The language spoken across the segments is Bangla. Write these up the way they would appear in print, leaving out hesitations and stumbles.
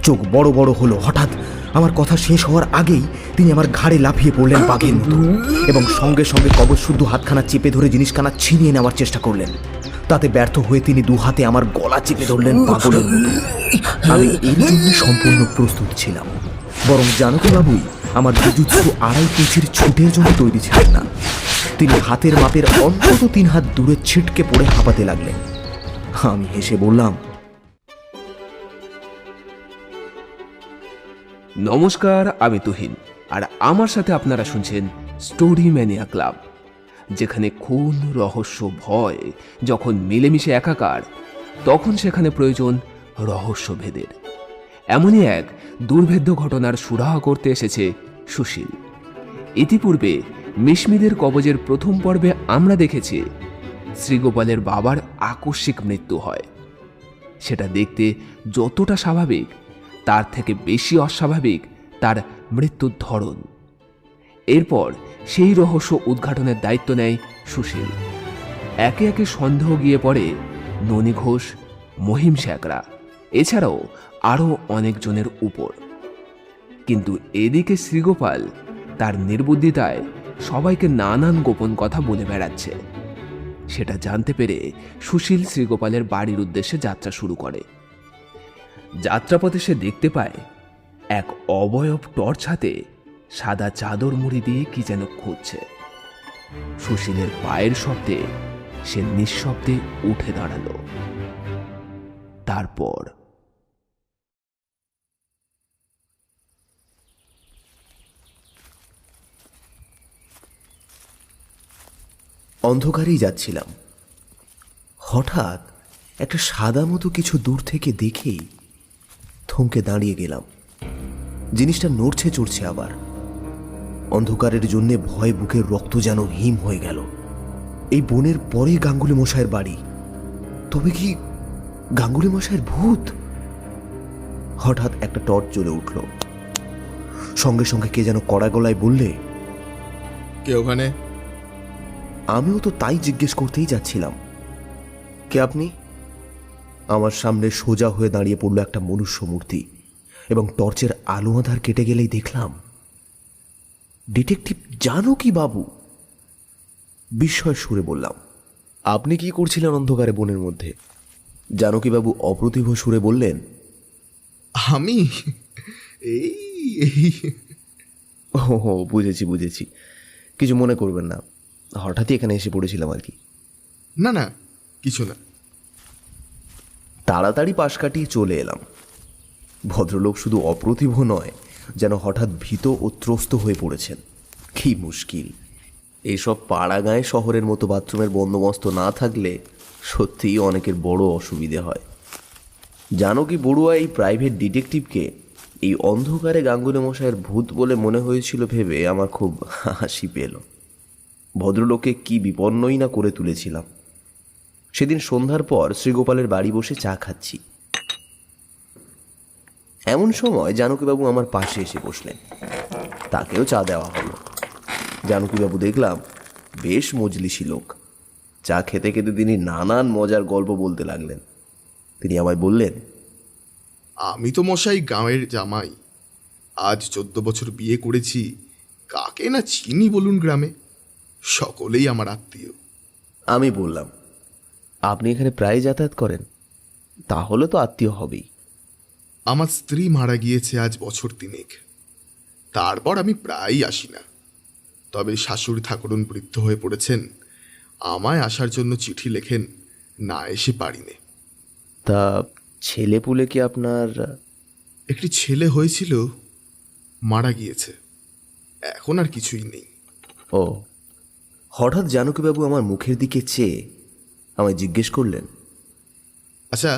চোখ বড় বড় হলো। হঠাৎ আমার কথা শেষ হওয়ার আগেই তিনি আমার ঘাড়ে লাফিয়ে পড়লেন বাঘের মতো এবং সঙ্গে সঙ্গে কবজশুদ্ধ হাতখানা চেপে ধরে জিনিসখানা ছিনিয়ে নেওয়ার চেষ্টা করলেন। তাতে ব্যর্থ হয়ে তিনি দু হাতে আমার গলা চেপে ধরলেন পাগলের মতো। আমি এর জন্য সম্পূর্ণ প্রস্তুত ছিলাম, বরং জানকী বাবুই আমার জুজুৎসু 2.5 ইঞ্চির ছুটের জন্য তৈরি ছিলেন না। তিনি হাতের মাপের অন্তত 3 হাত দূরে ছিটকে পড়ে হাঁপাতে লাগলেন। আমি হেসে বললাম, নমস্কার, আমি তুহিন, আর আমার সাথে আপনারা শুনছেন স্টোরি ম্যানিয়া ক্লাব, যেখানে খুন, রহস্য, ভয় যখন মিলেমিশে একাকার, তখন সেখানে প্রয়োজন রহস্যভেদের। এমনই এক দুর্ভেদ্য ঘটনার সুরাহা করতে এসেছে সুশীল। ইতিপূর্বে মিশমিদের কবজের প্রথম পর্বে আমরা দেখেছি শ্রীগোপালের বাবার আকস্মিক মৃত্যু হয়। সেটা দেখতে যতটা স্বাভাবিক, তার থেকে বেশি অস্বাভাবিক তার মৃত্যুর ধরন। এরপর সেই রহস্য উদ্ঘাটনের দায়িত্ব নেয় সুশীল। একে একে সন্দেহ গিয়ে পড়ে ননী ঘোষ, মহিম শ্যাকরা, এছাড়াও আরও অনেকজনের উপর। কিন্তু এদিকে শ্রীগোপাল তার নির্বুদ্ধিতায় সবাইকে নানান গোপন কথা বলে বেড়াচ্ছে। সেটা জানতে পেরে সুশীল শ্রীগোপালের বাড়ির উদ্দেশ্যে যাত্রা শুরু করে। যাত্রাপথে সে দেখতে পায় এক অবয়ব টর্চ হাতে সাদা চাদর মুড়ি দিয়ে কি যেন খুঁজছে। সুশীলের পায়ের শব্দে সে নিঃশব্দে উঠে দাঁড়ালো। তারপর অন্ধকারেই যাচ্ছিলাম। হঠাৎ একটা সাদা মতো কিছু দূর থেকে দেখেই থমকে দাঁড়িয়ে গেলাম। জিনিসটা নড়ছে চড়ছে আবার। অন্ধকারের জন্য ভয় বুকের রক্ত যেন হিম হয়ে গেল। এই বনের পরে গাঙ্গুলি মশাইয়ের বাড়ি, তবে কি গাঙ্গুলি মশাইয়ের ভূত? হঠাৎ একটা টর্চ জ্বলে উঠল। সঙ্গে সঙ্গে কে যেন কড়া গলায় বললে, কে ওখানে? আমিও তো তাই জিজ্ঞেস করতেই যাচ্ছিলাম, কে আপনি? আমার সামনে সোজা হয়ে দাঁড়িয়ে পড়ল একটা মনুষ্য মূর্তি এবং টর্চের আলো আঁধার কেটে গেলেই দেখলাম ডিটেকটিভ জানকী বাবু। বিস্ময় সুরে বললাম, আপনি কি করছিলেন অন্ধকারে বনের মধ্যে? জানকী বাবু অপ্রতিভ সুরে বললেন, আমি ও বুঝেছি বুঝেছি, কিছু মনে করবেন না, হঠাৎই এখানে এসে পড়েছিলাম আর কি। না না, কিছু না। তাড়াতাড়ি পাশ কাটিয়ে চলে এলাম। ভদ্রলোক শুধু অপ্রতিভ নয়, যেন হঠাৎ ভীত ও ত্রস্ত হয়ে পড়েছেন। কি মুশকিল! এইসব পাড়া গাঁয়ে শহরের মতো বাথরুমের বন্দোবস্ত না থাকলে সত্যিই অনেকের বড় অসুবিধে হয়। জানকী বড়ুয়া এই প্রাইভেট ডিটেকটিভকে এই অন্ধকারে গাঙ্গুলি মশাইয়ের ভূত বলে মনে হয়েছিল ভেবে আমার খুব হাসি পেল। ভদ্রলোককে কি বিপন্নই না করে তুলেছিলাম। সেদিন সন্ধ্যার পর শ্রীগোপালের বাড়ি বসে চা খাচ্ছি। এমন সময় জানকীবাবু আমার পাশে এসে বসলেন। তাকেও চা দেওয়া হলো। জানকীবাবু দেখলাম বেশ মজলিশি লোক। চা খেতে খেতে তিনি নানান মজার গল্প বলতে লাগলেন। তিনি আমায় বললেন, আমি তো মশাই গাঁয়ের জামাই, আজ 14 বছর বিয়ে করেছি। কাকে না চিনি বলুন গ্রামে? সকলেই আমার আত্মীয়। আমি বললাম, আপনি এখানে প্রায় যাতায়াত করেন, তাহলে তো আত্মীয় হবেই। আমার স্ত্রী মারা গিয়েছে আজ বছর 3। তারপর আমি প্রায়ই আসি না। তবে শাশুড়ি ঠাকুরুন বৃদ্ধ হয়ে পড়েছেন, আমায় আসার জন্য চিঠি লেখেন, না এসে পারিনে। তা ছেলে পুলে কি আপনার? একটি ছেলে হয়েছিল, মারা গিয়েছে, এখন আর কিছুই নেই। ও। হঠাৎ জানকীবাবু আমার মুখের দিকে চেয়ে আমায় জিজ্ঞেস করলেন, আচ্ছা,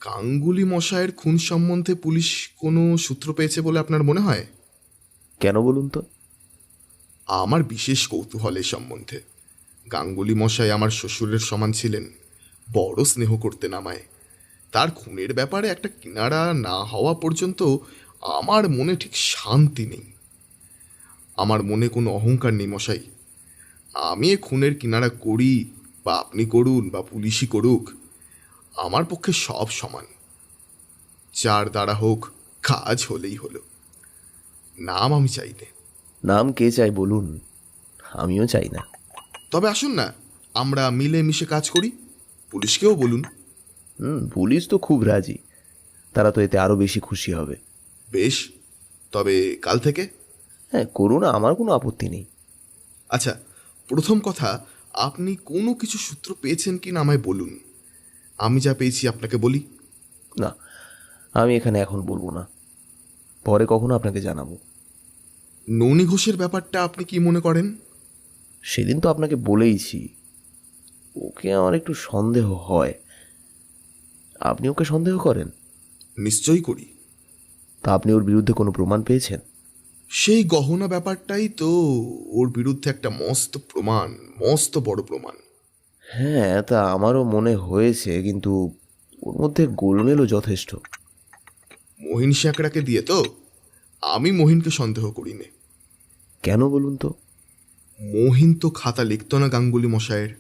গাঙ্গুলি মশাইয়ের খুন সম্বন্ধে পুলিশ কোনো সূত্র পেয়েছে বলে আপনার মনে হয়? কেন বলুন তো? আমার বিশেষ কৌতূহল এ সম্বন্ধে। গাঙ্গুলি মশাই আমার শ্বশুরের সমান ছিলেন, বড় স্নেহ করতেন আমায়। তার খুনের ব্যাপারে একটা কিনারা না হওয়া পর্যন্ত আমার মনে ঠিক শান্তি নেই। আমার মনে কোনো অহংকার নেই মশাই। আমি এ খুনের কিনারা করি বা আপনি করুন বা পুলিশই করুক, আমার পক্ষে সব সমান। যার দ্বারা হোক কাজ হলেই হলো। নাম আমি চাই না। নাম কে চাই বলুন, আমিও চাই না। তবে আসুন না, আমরা মিলেমিশে কাজ করি। পুলিশকেও বলুন। পুলিশ তো খুব রাজি, তারা তো এতে আরও বেশি খুশি হবে। বেশ, তবে কাল থেকে? হ্যাঁ করুন, আমার কোনো আপত্তি নেই। আচ্ছা, প্রথম কথা, আপনি কোনো কিছু সূত্র পেয়েছেন কি না আমায় বলুন। আমি যা পেয়েছি আপনাকে বলি। না, আমি এখানে এখন বলবো না, পরে কখনো আপনাকে জানাবো। ননী ঘোষের ব্যাপারটা আপনি কি মনে করেন? সেদিন তো আপনাকে বলেইছি, ওকে আমার একটু সন্দেহ হয়। আপনি ওকে সন্দেহ করেন? নিশ্চয়ই করি। তা আপনি ওর বিরুদ্ধে কোনো প্রমাণ পেয়েছেন? সেই গহনা ব্যাপারটাই তো ওর বিরুদ্ধে একটা মস্ত প্রমাণ, মস্ত বড় প্রমাণ। হ্যাঁ, তা আমারও মনে হয়েছে, কিন্তু ওর মধ্যে গোলমেলও যথেষ্ট। মহিন শ্যাকরাকে দিয়ে তো? আমি মহিনকে সন্দেহ করি নে। কেন বলুন তো? মহিন তো খাতা লিখত না গাঙ্গুলি মশায়ের।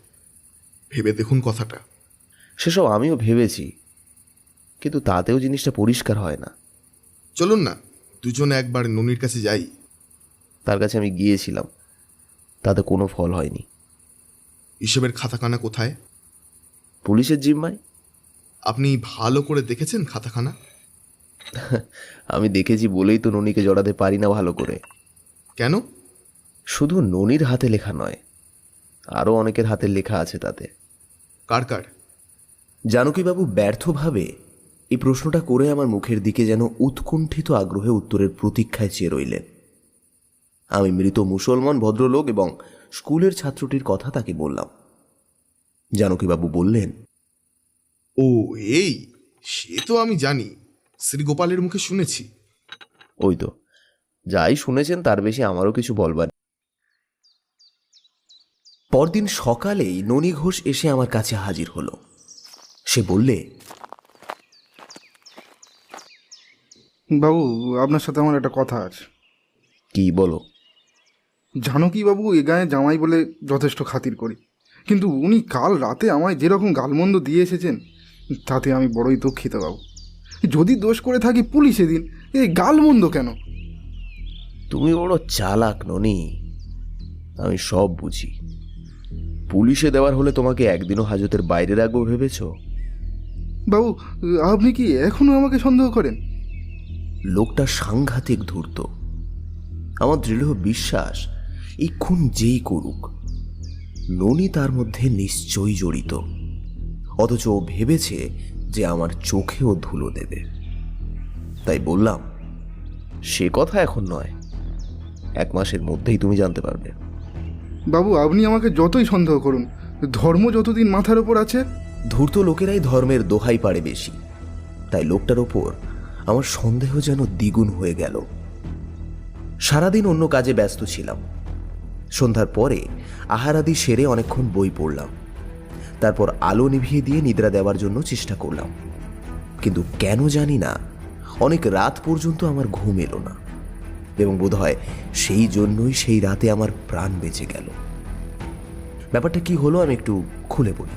ভেবে দেখুন কথাটা। সেসব আমিও ভেবেছি, কিন্তু তাতেও জিনিসটা পরিষ্কার হয় না। চলুন না, দুজনে একবার ননির কাছে যাই। তার কাছে আমি গিয়েছিলাম, তাতে কোনো ফল হয়নি। হিসেবের খাতাখানা কোথায়? পুলিশের জিম্মায়। আপনি ভালো করে দেখেছেন খাতাখানা? আমি দেখেছি বলেই তো ননিকে জড়াতে পারি না ভালো করে। কেন? শুধু ননির হাতে লেখা নয়, আরও অনেকের হাতে লেখা আছে তাতে। কার কার? জানকীবাবু ব্যর্থভাবে এই প্রশ্নটা করে আমার মুখের দিকে যেন উৎকণ্ঠিত আগ্রহে উত্তরের প্রতীক্ষায় চেয়ে রইলেন। আমি মৃত মুসলমান ভদ্রলোক এবং স্কুলের ছাত্রটির কথা তাকে বললাম। জানকীবাবু বললেন, ও এই, সে তো আমি জানি, শ্রীগোপালের মুখে শুনেছি। ওই তো, যাই শুনেছেন তার বেশি আমারও কিছু বলবার। পরদিন সকালেই ননী ঘোষ এসে আমার কাছে হাজির হলো। সে বললে, বাবু, আপনার সাথে আমার একটা কথা আছে। কি বলো? জানকী বাবু এ গায়ে জামাই বলে যথেষ্ট খাতির করি, কিন্তু উনি কাল রাতে আমায় যেরকম গালমন্দ দিয়ে এসেছেন, তাতে আমি বড়ই দুঃখিত বাবু। যদি দোষ করে থাকি পুলিশে দিন, এই গালমন্দ কেন? তুমি বড় চালাক ননি, আমি সব বুঝি। পুলিশে দেওয়ার হলে তোমাকে একদিনও হাজতের বাইরে রাখবো ভেবেছ? বাবু, আপনি কি এখনো আমাকে সন্দেহ করেন? লোকটা সাংঘাতিক ধূর্ত। আমার দৃঢ় বিশ্বাস এই খুন যেই করুক, ননি তার মধ্যে নিশ্চয়ই জড়িত। অথচ ও ভেবেছে যে আমার চোখেও ধুলো দেবে। তাই বললাম, সে কথা এখন নয়, 1 মাসের মধ্যেই তুমি জানতে পারবে। বাবু, আপনি আমাকে যতই সন্দেহ করুন, ধর্ম যতদিন মাথার ওপর আছে। ধূর্ত লোকেরাই ধর্মের দোহাই পারে বেশি, তাই লোকটার ওপর আমার সন্দেহ যেন দ্বিগুণ হয়ে গেল। সারাদিন অন্য কাজে ব্যস্ত ছিলাম। সন্ধ্যার পরে আহারাদি সেরে অনেকক্ষণ বই পড়লাম। তারপর আলো নিভিয়ে দিয়ে নিদ্রা দেওয়ার জন্য চেষ্টা করলাম, কিন্তু কেন জানি না অনেক রাত পর্যন্ত আমার ঘুম এলো না, এবং বোধহয় সেই জন্যই সেই রাতে আমার প্রাণ বেঁচে গেল। ব্যাপারটা কি হলো আমি একটু খুলে বলি।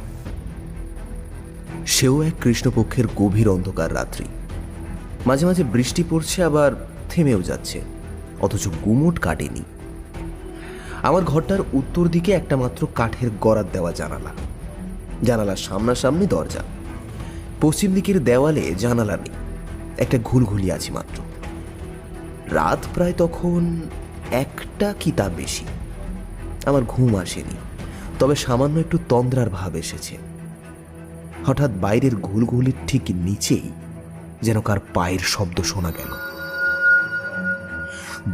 সেও এক কৃষ্ণপক্ষের গভীর অন্ধকার রাত্রি। মাঝে মাঝে বৃষ্টি পড়ছে, আবার থেমেও যাচ্ছে, অথচ গুমোট কাটেনি। আমার ঘরটার উত্তর দিকে একটা মাত্র কাঠের গড়াত দেওয়া জানালা, জানালার সামনাসামনি দরজা। পশ্চিম দিকের দেওয়ালে জানালা নেই, একটা ঘুলঘুলি আছে মাত্র। রাত প্রায় তখন 1টা কি তার বেশি। আমার ঘুম আসেনি, তবে সামান্য একটু তন্দ্রার ভাব এসেছে। হঠাৎ বাইরের ঘুলঘুলির ঠিক নিচেই যেন কার পায়ের শব্দ শোনা গেল।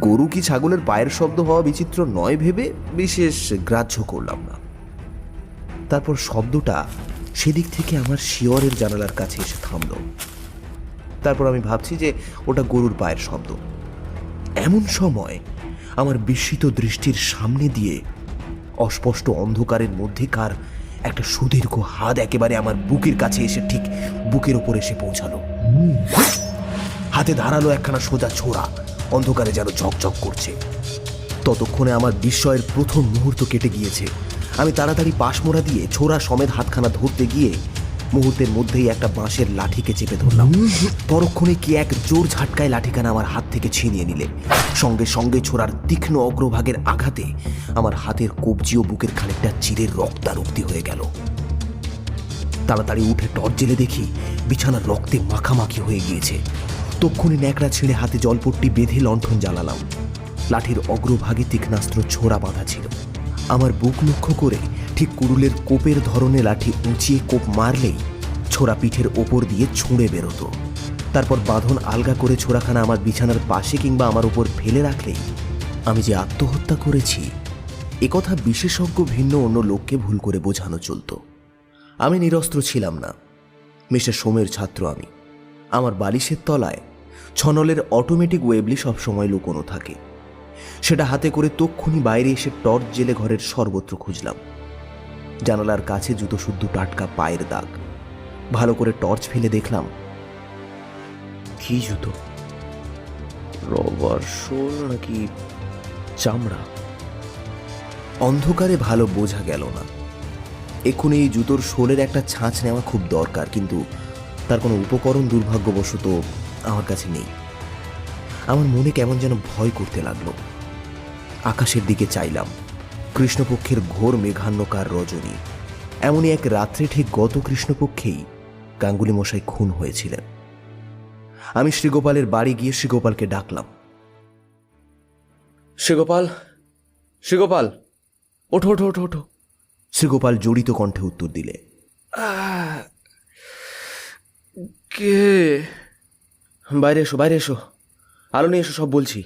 গরু কি ছাগলের পায়ের শব্দ হওয়া বিচিত্র নয় ভেবে বিশেষ গ্রাহ্য করলাম না। তারপর শব্দটা সেদিক থেকে আমার শিয়রের জানালার কাছে এসে থামল। তারপর আমি ভাবছি যে ওটা গরুর পায়ের শব্দ। এমন সময় আমার বিস্মিত দৃষ্টির সামনে দিয়ে অস্পষ্ট অন্ধকারের মধ্যে কার একটা সুদীর্ঘ হাত একেবারে আমার বুকের কাছে এসে ঠিক বুকের ওপর এসে পৌঁছালো। হাতে ধারালো একখানা সোজা ছোরা, অন্ধকারে যেন ঝকঝক করছে। ততক্ষণে আমার বিস্ময়ের প্রথম মুহূর্ত কেটে গিয়েছে। আমি তাড়াতাড়ি পাশমোড়া দিয়ে ছোরা সমেত হাতখানা ধরতে গিয়ে মুহূর্তের মধ্যেই একটা বাঁশের লাঠিকে চেপে ধরলাম। পরক্ষণে কি এক জোর ঝাটকায় লাঠিখানা আমার হাত থেকে ছিনিয়ে নিলে। সঙ্গে সঙ্গে ছোড়ার তীক্ষ্ণ অগ্রভাগের আঘাতে আমার হাতের কবজি ও বুকের খানিকটা চিরের রক্তারক্তি হয়ে গেল। তাড়াতাড়ি উঠে টর্চ জেলে দেখি বিছানার রক্তে মাখামাখি হয়ে গিয়েছে। তক্ষুনি ন্যাকড়া ছিঁড়ে হাতে জলপট্টি বেঁধে লণ্ঠন জ্বালালাম। লাঠির অগ্রভাগে তীক্ষ্ণাস্ত্র ছোড়া বাঁধা ছিল। আমার বুক লক্ষ্য করে ঠিক কুড়ুলের কোপের ধরনে লাঠি উঁচিয়ে কোপ মারলেই ছোড়া পিঠের ওপর দিয়ে ছুঁড়ে বেরোতো। তারপর বাঁধন আলগা করে ছোড়াখানা আমার বিছানার পাশে কিংবা আমার উপর ফেলে রাখলেই আমি যে আত্মহত্যা করেছি একথা বিশেষজ্ঞ ভিন্ন অন্য লোককে ভুল করে বোঝানো চলত। আমি নিরস্ত্র ছিলাম না। মিস্টার সোমের ছাত্র আমি। আমার বালিশের তলায় ছনলের অটোমেটিক ওয়েবলি সবসময় লুকোনো থাকে। সেটা হাতে করে তক্ষুনি বাইরে এসে টর্চ জেলে ঘরের সর্বত্র খুঁজলাম। জানালার কাছে জুতো শুদ্ধ টাটকা পায়ের দাগ। ভালো করে টর্চ ফেলে দেখলাম, কি জুতো? রবার সোল নাকি চামড়া? অন্ধকারে ভালো বোঝা গেল না। এক্ষুনি এই জুতোর সোলের একটা ছাঁচ নেওয়া খুব দরকার, কিন্তু তার কোনো উপকরণ দুর্ভাগ্যবশত আমার কাছে নেই। আমার মনে কেমন যেন ভয় করতে লাগলো। আকাশের দিকে চাইলাম। কৃষ্ণপক্ষের ঘোর মেঘান্নকার রজনী। এমনই এক রাত্রে ঠিক গত কৃষ্ণপক্ষেই গাঙ্গুলি মশাই খুন হয়েছিলেন। আমি শ্রীগোপালের বাড়ি গিয়ে শ্রীগোপালকে ডাকলাম। শ্রীগোপাল, শ্রীগোপাল, ওঠো ওঠো ওঠো ওঠো। শ্রীগোপাল জড়িত কণ্ঠে উত্তর দিলে, কে? বাইরে এসো, বাইরে এসো, আলো নিয়ে এসো, সব বলছি।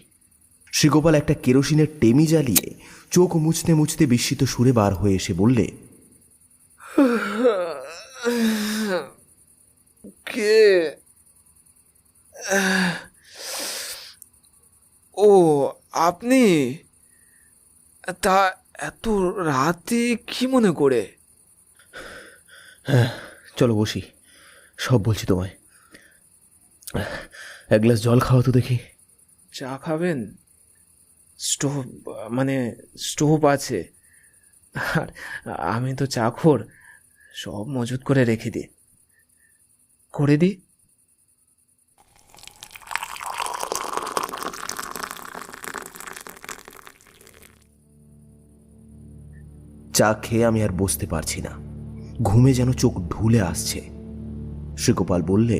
শ্রীগোপাল একটা কেরোসিনের টেমি জ্বালিয়ে চোখ মুছতে মুছতে বিস্মিত সুরে বার হয়ে এসে বললে, কে? ও, আপনি? তা এত রাতে কি মনে করে? হ্যাঁ, চলো বসি, সব বলছি তোমায়। এক গ্লাস জল খাওয়া তো দেখি। চা খাবেন? স্টোভ আছে। আর আমি তো চাখোর, সব মজুত করে রেখে দিই। করে দিই। চা খেয়ে আমি আর বসতে পারছি না। ঘুমে যেন চোখ ঢুলে আসছে। শ্রীগোপাল বললে,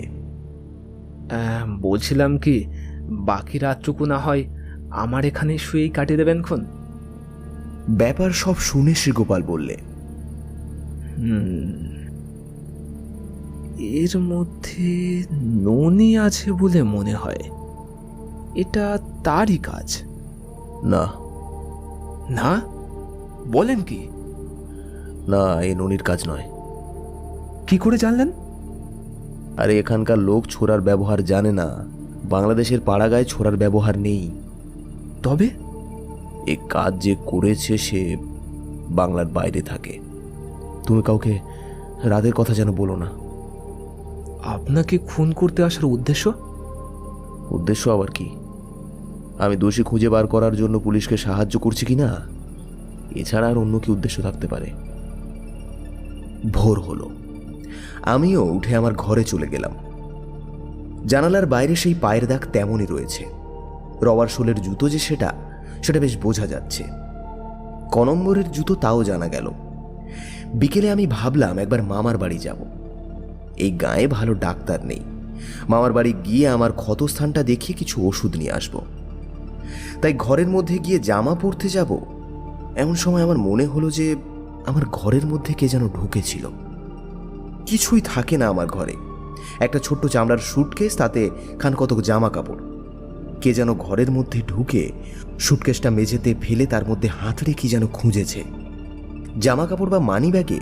বলছিলাম কি, বাকি রাতটুকু না হয় আমার এখানে শুয়েই কাটিয়ে দেবেন খন? ব্যাপার সব শুনে শ্রীগোপাল বললে, এর মধ্যে ননি আছে বলে মনে হয়। এটা তারই কাজ। না না? বলেন কি? না, এ ননির কাজ নয়। কি করে জানলেন? আরে এখানকার লোক ছোড়ার ব্যবহার জানে না। বাংলাদেশের পাড়াগায় ছোড়ার ব্যবহার নেই। তবে এ কাজ যে করেছে সে বাংলার বাইরে থাকে। তুমি কাউকে রাতের কথা যেন বলো না। আপনাকে খুন করতে আসার উদ্দেশ্য? উদ্দেশ্য আবার কি? আমি দোষী খুঁজে বার করার জন্য পুলিশকে সাহায্য করছি কি না, এছাড়া আর অন্য কি উদ্দেশ্য থাকতে পারে? ভোর হলো। আমিও উঠে আমার ঘরে চলে গেলাম। জানালার বাইরে সেই পায়ের দাগ তেমনই রয়েছে। রবার সোলের জুতো যে সেটা বেশ বোঝা যাচ্ছে। ক নম্বরের জুতো তাও জানা গেল। বিকেলে আমি ভাবলাম একবার মামার বাড়ি যাব। এই গায়ে ভালো ডাক্তার নেই। মামার বাড়ি গিয়ে আমার ক্ষতস্থানটা দেখিয়ে কিছু ওষুধ নিয়ে আসব। তাই ঘরের মধ্যে গিয়ে জামা পরতে যাব, এমন সময় আমার মনে হলো যে আমার ঘরের মধ্যে কে যেন ঢুকেছিল। কিছুই থাকে না আমার ঘরে। একটা ছোট্ট চামড়ার সুটকেস, তাতে খান কতক জামা কাপড়। কে যেন ঘরের মধ্যে ঢুকে সুটকেসটা মেঝেতে ফেলে তার মধ্যে হাতড়ে কি যেন খুঁজেছে। জামা কাপড় বা মানি ব্যাগে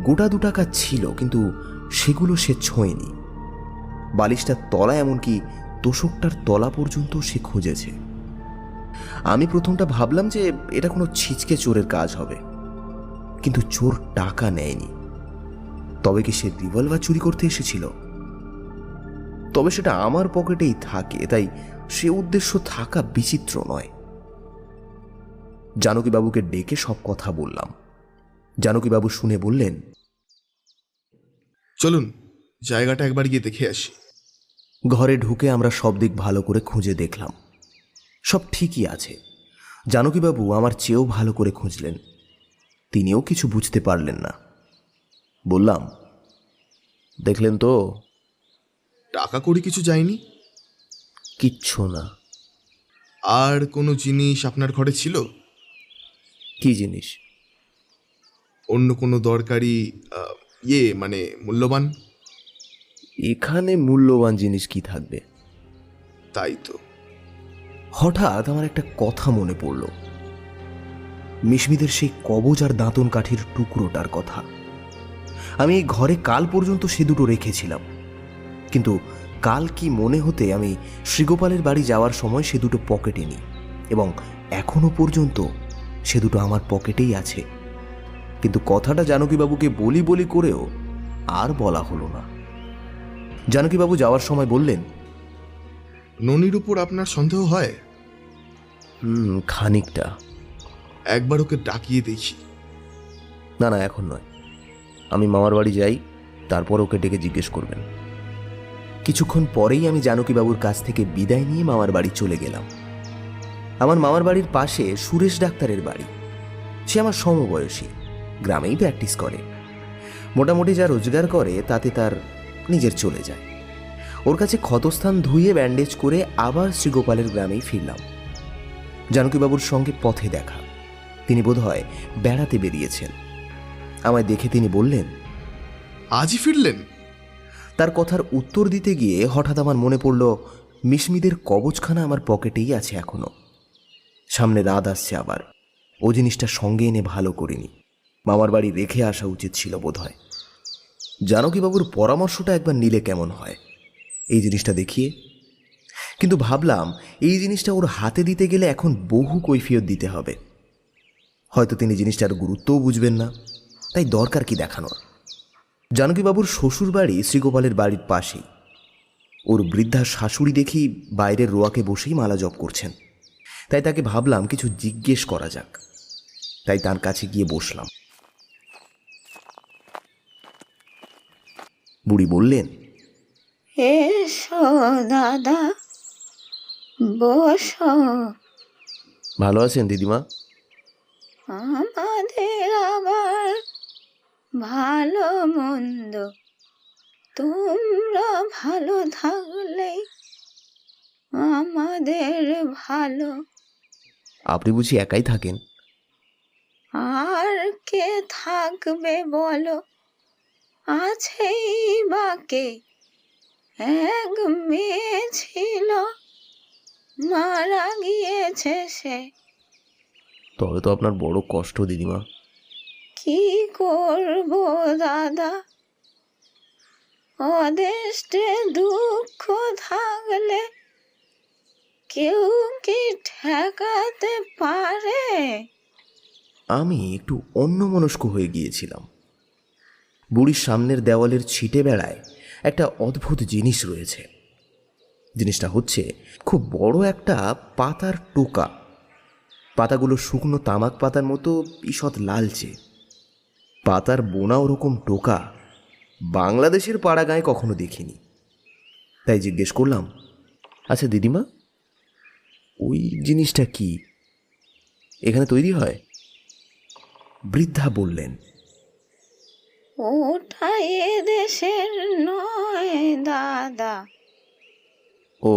গোটা 2 টাকা ছিল, কিন্তু সেগুলো সে ছোঁয়নি। বালিশটার তলা, এমনকি তোষকটার তলা পর্যন্ত সে খুঁজেছে। আমি প্রথমটা ভাবলাম যে এটা কোনো ছিচকে চোরের কাজ হবে, কিন্তু চোর টাকা নেয়নি। তবে কি সে রিভলভার চুরি করতে এসেছিল? তবে সেটা আমার পকেটেই থাকে, তাই সে উদ্দেশ্য থাকা বিচিত্র নয়। জানকীবাবুকে ডেকে সব কথা বললাম। জানকীবাবু শুনে বললেন, চলুন জায়গাটা একবার গিয়ে দেখে আসি। ঘরে ঢুকে আমরা সব দিক ভালো করে খুঁজে দেখলাম, সব ঠিকই আছে। জানকীবাবু আমার চেয়েও ভালো করে খুঁজলেন, তিনিও কিছু বুঝতে পারলেন না। বললাম, দেখলেন তো? টাকা কড়ি কিছু যায়নি? কিচ্ছু না। আর কোনো জিনিস আপনার ঘরে ছিল? কি জিনিস? অন্য কোনো দরকারি মানে মূল্যবান? এখানে মূল্যবান জিনিস কি থাকবে? তাই তো। হঠাৎ আমার একটা কথা মনে পড়ল, মিশমিদের সেই কবজ আর দাঁতন কাঠির টুকরোটার কথা। আমি এই ঘরে কাল পর্যন্ত সে দুটো রেখেছিলাম, কিন্তু কাল কি মনে হতে আমি শ্রীগোপালের বাড়ি যাওয়ার সময় সে দুটো পকেটে নিই, এবং এখনো পর্যন্ত সে দুটো আমার পকেটেই আছে। কিন্তু কথাটা জানকীবাবুকে বলি বলি করেও আর বলা হলো না। জানকীবাবু যাওয়ার সময় বললেন, ননির উপর আপনার সন্দেহ হয়? খানিকটা। একবার ওকে ডাকিয়ে দেখি। না না, এখন নয়, আমি মামার বাড়ি যাই, তারপর ওকে ডেকে জিজ্ঞেস করবেন। কিছুক্ষণ পরেই আমি জানকীবাবুর কাছ থেকে বিদায় নিয়ে মামার বাড়ি চলে গেলাম। আমার মামার বাড়ির পাশে সুরেশ ডাক্তারের বাড়ি। সে আমার সমবয়সী, গ্রামেই প্র্যাকটিস করে। মোটামুটি যা রোজগার করে তাতে তার নিজের চলে যায়। ওর কাছে ক্ষতস্থান ধুয়ে ব্যান্ডেজ করে আবার শ্রীগোপালের গ্রামেই ফিরলাম। জানকীবাবুর সঙ্গে পথে দেখা। তিনি বোধহয় বেড়াতে বেরিয়েছেন। আমায় দেখে তিনি বললেন, আজই ফিরলেন? তার কথার উত্তর দিতে গিয়ে হঠাৎ আমার মনে পড়ল, মিশমিদের কবচখানা আমার পকেটেই আছে এখনো। সামনে রাত আসছে আবার, ও জিনিসটা সঙ্গে এনে ভালো করিনি, মামার বাড়ি রেখে আসা উচিত ছিল বোধহয়। জানকীবাবুর পরামর্শটা একবার নিলে কেমন হয়, এই জিনিসটা দেখিয়ে। কিন্তু ভাবলাম, এই জিনিসটা ওর হাতে দিতে গেলে এখন বহু কৈফিয়ত দিতে হবে। হয়তো তিনি জিনিসটার গুরুত্বও বুঝবেন না, তাই দরকার কি দেখানোর। জানকীবাবুর শ্বশুর বাড়ি শ্রীগোপালের বাড়ির পাশেই। ওর বৃদ্ধা শাশুড়ি দেখি বাইরের রোয়াকে বসেই মালা জপ করছেন, তাই তাকে ভাবলাম কিছু জিজ্ঞেস করা যাক। তাই তার কাছে গিয়ে বসলাম। বুড়ি বললেন, এসো দাদা, বসো। ভালো আছেন দিদিমা? আমাদের আবার ভালো মন্দ, তোমরা ভালো থাকলেই আমাদের ভালো। আপনি বুঝি একাই থাকেন? আর কে থাকবে বলো, আছেই বা কে? এক মেয়ে ছিল, মারা গিয়েছে সে। তবে তো আপনার বড় কষ্ট দিদিমা। কি করব দাদা, অদেষ্টে দুঃখ থাকলে কেউ কি ঠেকাতে পারে? আমি একটু অন্যমনস্ক হয়ে গিয়েছিলাম। বুড়ির সামনের দেওয়ালের ছিটে বেড়ায় একটা অদ্ভুত জিনিস রয়েছে। জিনিসটা হচ্ছে খুব বড় একটা পাতার টোকা। পাতাগুলো শুকনো তামাক পাতার মতো ঈষৎ লালচে। পাতার বোনা ওরকম টোকা বাংলাদেশের পাড়াগাঁয়ে কখনো দেখিনি। তাই জিজ্ঞেস করলাম, আচ্ছা দিদিমা, ওই জিনিসটা কি, এখানে তৈরি হয়? বৃদ্ধা বললেন, ওটা এদেশের নয় দাদা। ও,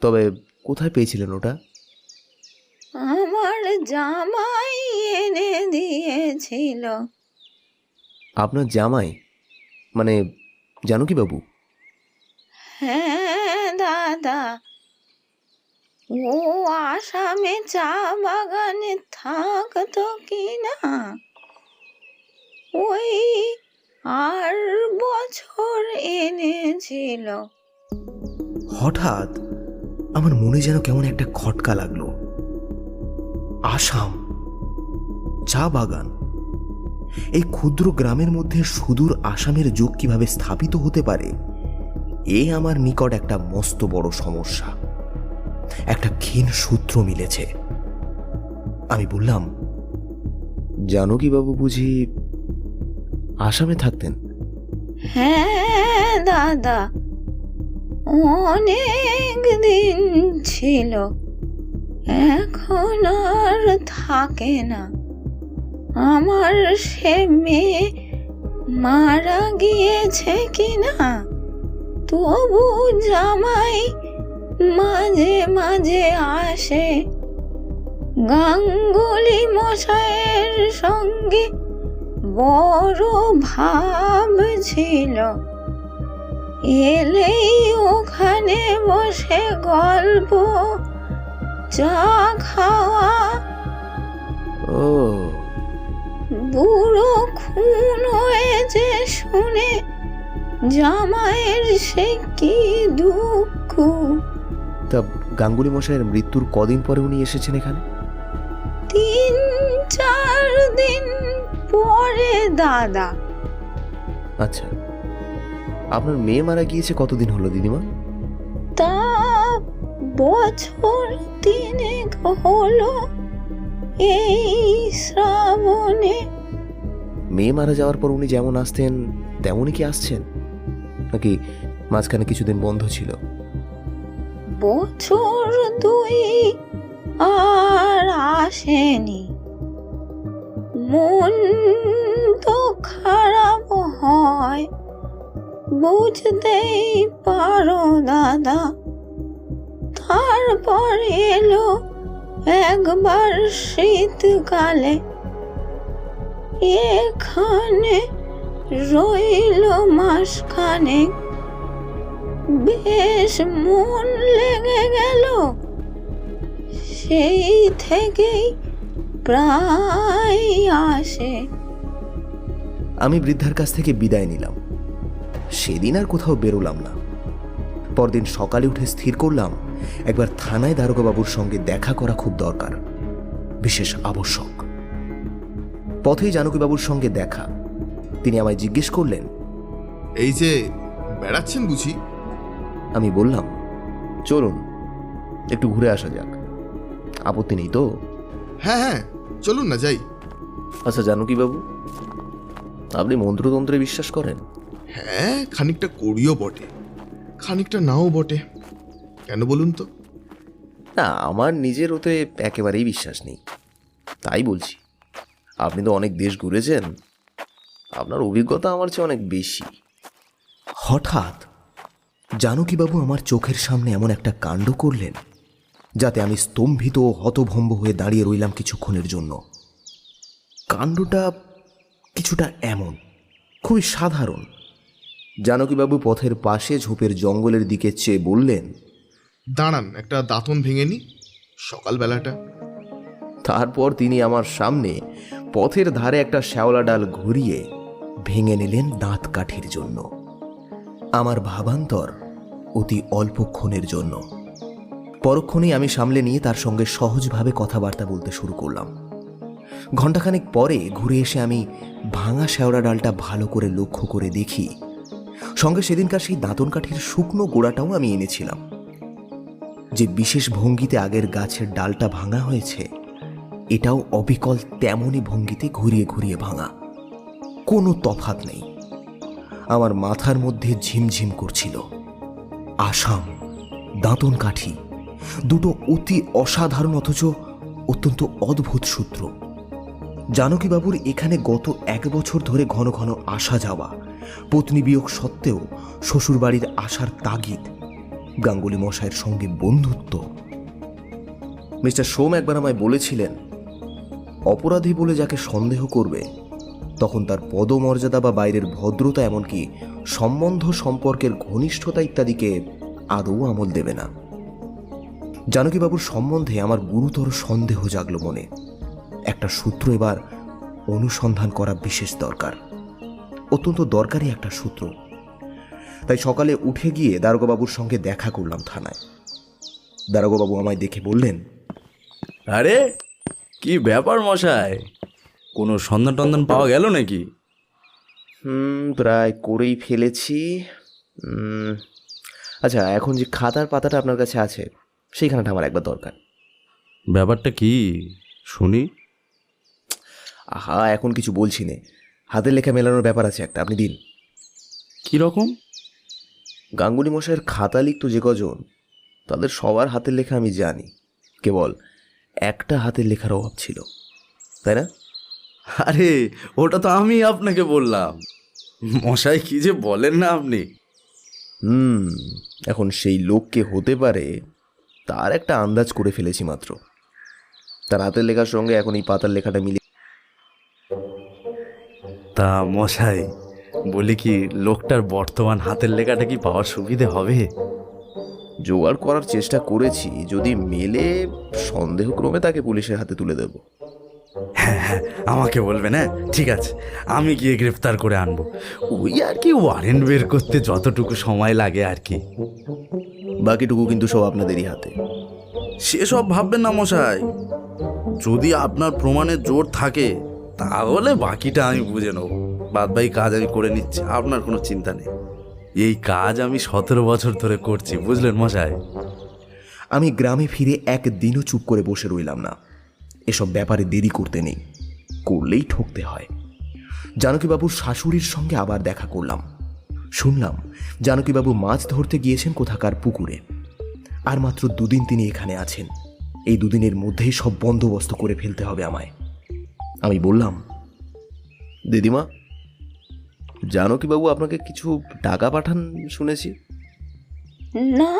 তবে কোথায় পেয়েছিলেন ওটা? আমার জামাই এনে দিয়েছিল। আপনার জামাই মানে জানকীবাবু? হ্যাঁ দাদা, ও আসামে চা বাগানে থাকতো কি না, ওই 8 বছর এনেছিল। হঠাৎ আমার মনে যেন কেমন একটা খটকা লাগলো। আসাম, চা বাগান, এই ক্ষুদ্র গ্রামের মধ্যে সুদূর আসামের যোগ কিভাবে স্থাপিত হতে পারে, এ আমার নিকট একটা মস্ত বড় সমস্যা। একটা ক্ষীণ সূত্র মিলেছে। আমি বললাম, জানকীবাবু বুঝি আসামে থাকতেন? হ্যাঁ দাদা, অনেক দিন ছিল, এখন আর থাকে না। আমার সে মেয়ে মারা গিয়েছে কিনা, তবু জামাই মাঝে মাঝে আসে। গাঙ্গুলি মশাইয়ের সঙ্গে বড় ভাব ছিল, এলেই ওখানে বসে গল্প, চা খাওয়া। ও, বুড়ো খুন হয়েছে শুনে জামাইয়ের সে কি দুঃখ। তা গাঙ্গুলি মশাইয়ের মৃত্যুর কদিন পরে উনি এসেছেন এখানে? 3-4 দিন পরে দাদা। আচ্ছা, আপনার মেয়ে মারা গিয়েছে কতদিন হলো দিদিমা? তা বছর 3 হলো, এই শ্রাবণে। মেয়ে মারা যাওয়ার পর উনি যেমন আসতেন তেমনই কি আসছেন, নাকি মাঝখানে কিছুদিন বন্ধ ছিল? বছর 2 আর আসেনি। মন তো খারাপ হয়, বুঝতেই পারো দাদা। তারপর এলো একবার শীতকালে, এখানে রইল মাসখানেক। বেশ মন লেগে গেল, সেই থেকেই প্রায় আসে। আমি বৃদ্ধার কাছ থেকে বিদায় নিলাম। সেদিন আর কোথাও বেরোলাম না। পরদিন সকালে উঠে স্থির করলাম একবার থানায় দারোগাবাবুর সঙ্গে দেখা করা খুব দরকার, বিশেষ আবশ্যক। পথেই জানকীবাবুর সঙ্গে দেখা। তিনি আমায় জিজ্ঞেস করলেন, এই যে বেড়াচ্ছেন বুঝি? আমি বললাম, চলুন একটু ঘুরে আসা যাক, আপত্তি নেই তো? হ্যাঁ হ্যাঁ, চলুন না যাই। আচ্ছা জানকীবাবু, আপনি মন্ত্রতন্ত্রে বিশ্বাস করেন? হ্যাঁ, খানিকটা করিও বটে, খানিকটা নাও বটে। কেন বলুন তো? না, আমার নিজের ওতে একেবারেই বিশ্বাস নেই, তাই বলছি। আপনি তো অনেক দেশ ঘুরেছেন, আপনার অভিজ্ঞতা আমার চেয়ে অনেক বেশি। হঠাৎ জানকীবাবু আমার চোখের সামনে এমন একটা কাণ্ড করলেন যাতে আমি স্তম্ভিত ও হতভম্ব হয়ে দাঁড়িয়ে রইলাম কিছুক্ষণের জন্য। কাণ্ডটা কিছুটা এমন, খুবই সাধারণ। জানকীবাবু পথের পাশে ঝোপের জঙ্গলের দিকে চেয়ে বললেন, দাঁড়ান, একটা দাঁতন ভেঙে নি, সকালবেলাটা। তারপর তিনি আমার সামনে পথের ধারে একটা শ্যাওলা ডাল ঘুরিয়ে ভেঙে নিলেন দাঁত কাঠির জন্য। আমার ভাবান্তর অতি অল্পক্ষণের জন্য। পরক্ষণেই আমি সামলে নিয়ে তার সঙ্গে সহজভাবে কথাবার্তা বলতে শুরু করলাম। ঘণ্টাখানেক পরে ঘুরে এসে আমি ভাঙা শ্যাওলা ডালটা ভালো করে লক্ষ্য করে দেখি সঙ্গে সেদিনকার সেই দাঁতন কাঠির শুকনো গোড়াটাও আমি এনেছিলাম। যে বিশেষ ভঙ্গিতে আগের গাছের ডালটা ভাঙা হয়েছে, এটাও অবিকল তেমনই ভঙ্গিতে ঘুরিয়ে ঘুরিয়ে ভাঙা, কোনো তফাৎ নেই। আমার মাথার মধ্যে ঝিমঝিম করছিল। আসাম, দাঁতন কাঠি, দুটো অতি অসাধারণ অথচ অত্যন্ত অদ্ভুত সূত্র। জানকীবাবুর এখানে গত 1 বছর ধরে ঘন ঘন আসা যাওয়া, পত্নী বিয়োগ সত্ত্বেও শ্বশুরবাড়ির আসার তাগিদ, গাঙ্গুলি মশাইয়ের সঙ্গে বন্ধুত্ব। মিস্টার সোম একবার আমায় বলেছিলেন, অপরাধী বলে যাকে সন্দেহ করবে তখন তার পদমর্যাদা বা বাইরের ভদ্রতা, এমনকি সম্বন্ধ সম্পর্কের ঘনিষ্ঠতা ইত্যাদিকে আদৌ আমল দেবে না। জানকীবাবুর সম্বন্ধে আমার গুরুতর সন্দেহ জাগল মনে। একটা সূত্র এবার অনুসন্ধান করা বিশেষ দরকার, অত্যন্ত দরকারি একটা সূত্র। তাই সকালে উঠে গিয়ে দারোগাবাবুর সঙ্গে দেখা করলাম থানায়। দারোগাবাবু আমায় দেখে বললেন, আরে কি ব্যাপার মশাই, কোনো সন্ধান টন্ধান পাওয়া গেল নাকি? প্রায় করেই ফেলেছি। আচ্ছা, এখন যে খাতার পাতাটা আপনার কাছে আছে, সেইখানটা আমার একবার দরকার। ব্যাপারটা কি শুনি? আহা, এখন কিছু বলছি নে, হাতের লেখা মেলানোর ব্যাপার আছে একটা, আপনি দিন। কি রকম? গাঙ্গুলি মশাইয়ের খাতা লিখত যে কজন, তাদের সবার হাতের লেখা আমি জানি, কেবল একটা হাতের লেখার অভাব ছিল, তাই না? আরে ওটা তো আমি আপনাকে বললাম। মশাই কি যে বলেন না আপনি। এখন সেই লোককে হতে পারে তার একটা আন্দাজ করে ফেলেছি মাত্র। তার হাতের লেখার সঙ্গে এখন এই পাতার লেখাটা মিলে। তা মশাই, বলি কি, লোকটার বর্তমান হাতের লেখাটা কি পাওয়ার সুবিধে হবে? জোগাড় করার চেষ্টা করেছি, যদি মেলে সন্দেহক্রমে তাকে পুলিশের হাতে তুলে দেব। হ্যাঁ হ্যাঁ, আমাকে বলবেন। হ্যাঁ ঠিক আছে, আমি গিয়ে গ্রেফতার করে আনবো। ওই আর কি, ওয়ারেন্ট বের করতে যতটুকু সময় লাগে আর কি। বাকিটুকু কিন্তু সব আপনাদেরই হাতে। সেসব ভাববেন না মশাই, যদি আপনার প্রমাণের জোর থাকে তাহলে বাকিটা আমি বুঝে নেব। বাদবাকি কাজ আমি করে নিচ্ছি, আপনার কোনো চিন্তা নেই। এই কাজ আমি 17 বছর ধরে করছি, বুঝলেন মশাই। আমি গ্রামে ফিরে একদিনও চুপ করে বসে রইলাম না। এসব ব্যাপারে দেরি করতে নেই, করলেই ঠকতে হয়। জানকীবাবুর শাশুড়ির সঙ্গে আবার দেখা করলাম। শুনলাম জানকীবাবু মাছ ধরতে গিয়েছেন কোথাকার পুকুরে। আর মাত্র 2 দিন তিনি এখানে আছেন। এই 2 দিনের মধ্যেই সব বন্দোবস্ত করে ফেলতে হবে আমায়। আমি বললাম, দিদিমা, জানকীবাবু আপনাকে কিছু টাকা পাঠান শুনেছি। না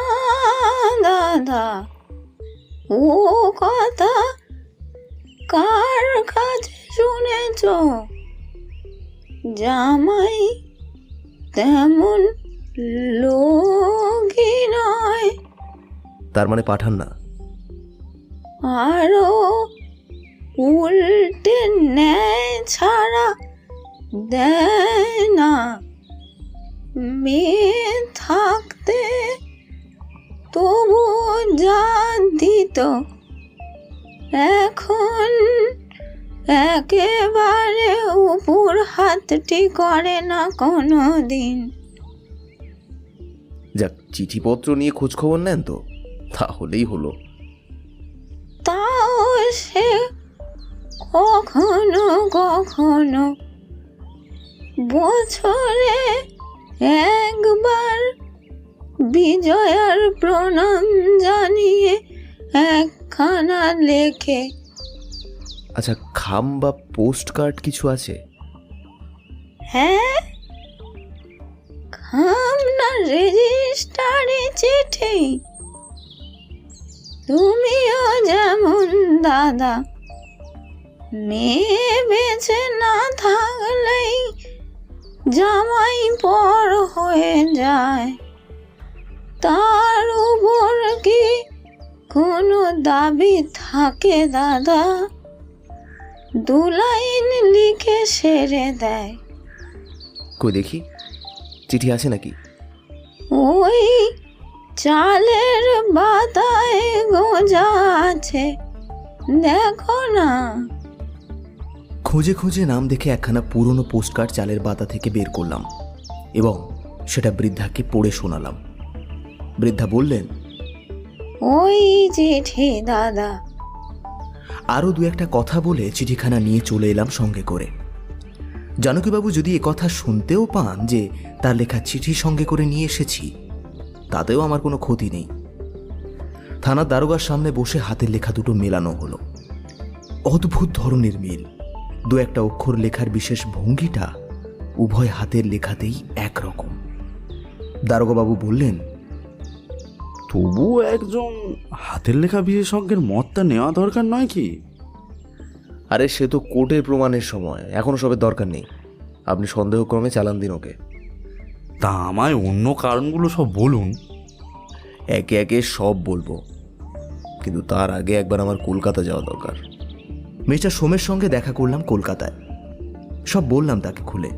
দাদা, ও কথা কার কাছে শুনেছ? জামাই তেমন লোকই নয়। তার মানে পাঠান না? আরো উল্টে ন্যায় ছাড়া দেয় না। মেয়ে থাকতে তবু যা দিত, এখন একেবারে উপর হাতটি করে না কোনো দিন। যাক, চিঠিপত্র নিয়ে খোঁজ খবর নেন তো, তাহলেই হলো। তাও সে কখনো কখনো বছরে একবার বিজয়ার প্রণাম জানিয়ে একখানা লেখে। আচ্ছা, খাম বা পোস্ট কার্ড কিছু আছে? হ্যাঁ, খাম না রেজিস্টারে চিঠি। তুমিও যেমন দাদা, মেয়ে বেঁচে না থাকলেই জামাই পর হয়ে যায়, তার উপর কি কোনো দাবি থাকে দাদা? 2 লাইন লিখে সেরে দেয়। কই দেখি, চিঠি আছে নাকি? ওই চালের বাতায় গোজা আছে, দেখো না। খুঁজে খুঁজে নাম দেখে একখানা পুরনো পোস্টকার্ড চালের বাতা থেকে বের করলাম এবং সেটা বৃদ্ধাকে পড়ে শোনালাম। বৃদ্ধা বললেন, ওই চিঠি দাদা। আরও 2-1টা কথা বলে চিঠিখানা নিয়ে চলে এলাম সঙ্গে করে। জানকীবাবু যদি কথা শুনতেও পান যে তার লেখা চিঠি সঙ্গে করে নিয়ে এসেছি, তাতেও আমার কোনো ক্ষতি নেই। থানার দারোগার সামনে বসে হাতের লেখা দুটো মেলানো হলো। অদ্ভুত ধরনের মিল। 2-1টা অক্ষর লেখার বিশেষ ভঙ্গিটা উভয় হাতের লেখাতেই একরকম। দারোগাবাবু বললেন, তবুও একজন হাতের লেখা বিশেষজ্ঞের মতটা নেওয়া দরকার নয় কি? আরে সে তো কোর্টের প্রমাণের সময়, এখনো সবের দরকার নেই। আপনি সন্দেহক্রমে চালান দিন ওকে। তা আমায় অন্য কারণগুলো সব বলুন। একে একে সব বলবো, কিন্তু তার আগে একবার আমার কলকাতা যাওয়া দরকার। মিস্টার সোমের সঙ্গে দেখা করলাম কলকাতায়। সব বললাম তাকে খুলে।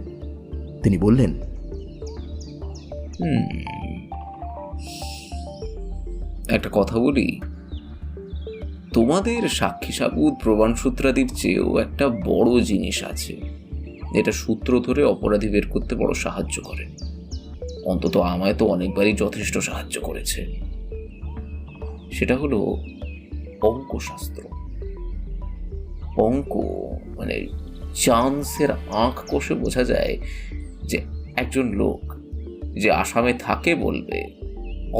তিনি বললেন, একটা কথা বলি, তোমাদের সাক্ষী সাবুত প্রমাণ সূত্রাদির চেয়েও একটা বড় জিনিস আছে, এটা সূত্র ধরে অপরাধী বের করতে বড় সাহায্য করে। অন্তত আমায় তো অনেকবারই যথেষ্ট সাহায্য করেছে। সেটা হলো অঙ্কশাস্ত্র। অঙ্ক মানে চান্সের আঁখ কষে বোঝা যায় যে একজন লোক যে আসামে থাকে বলবে,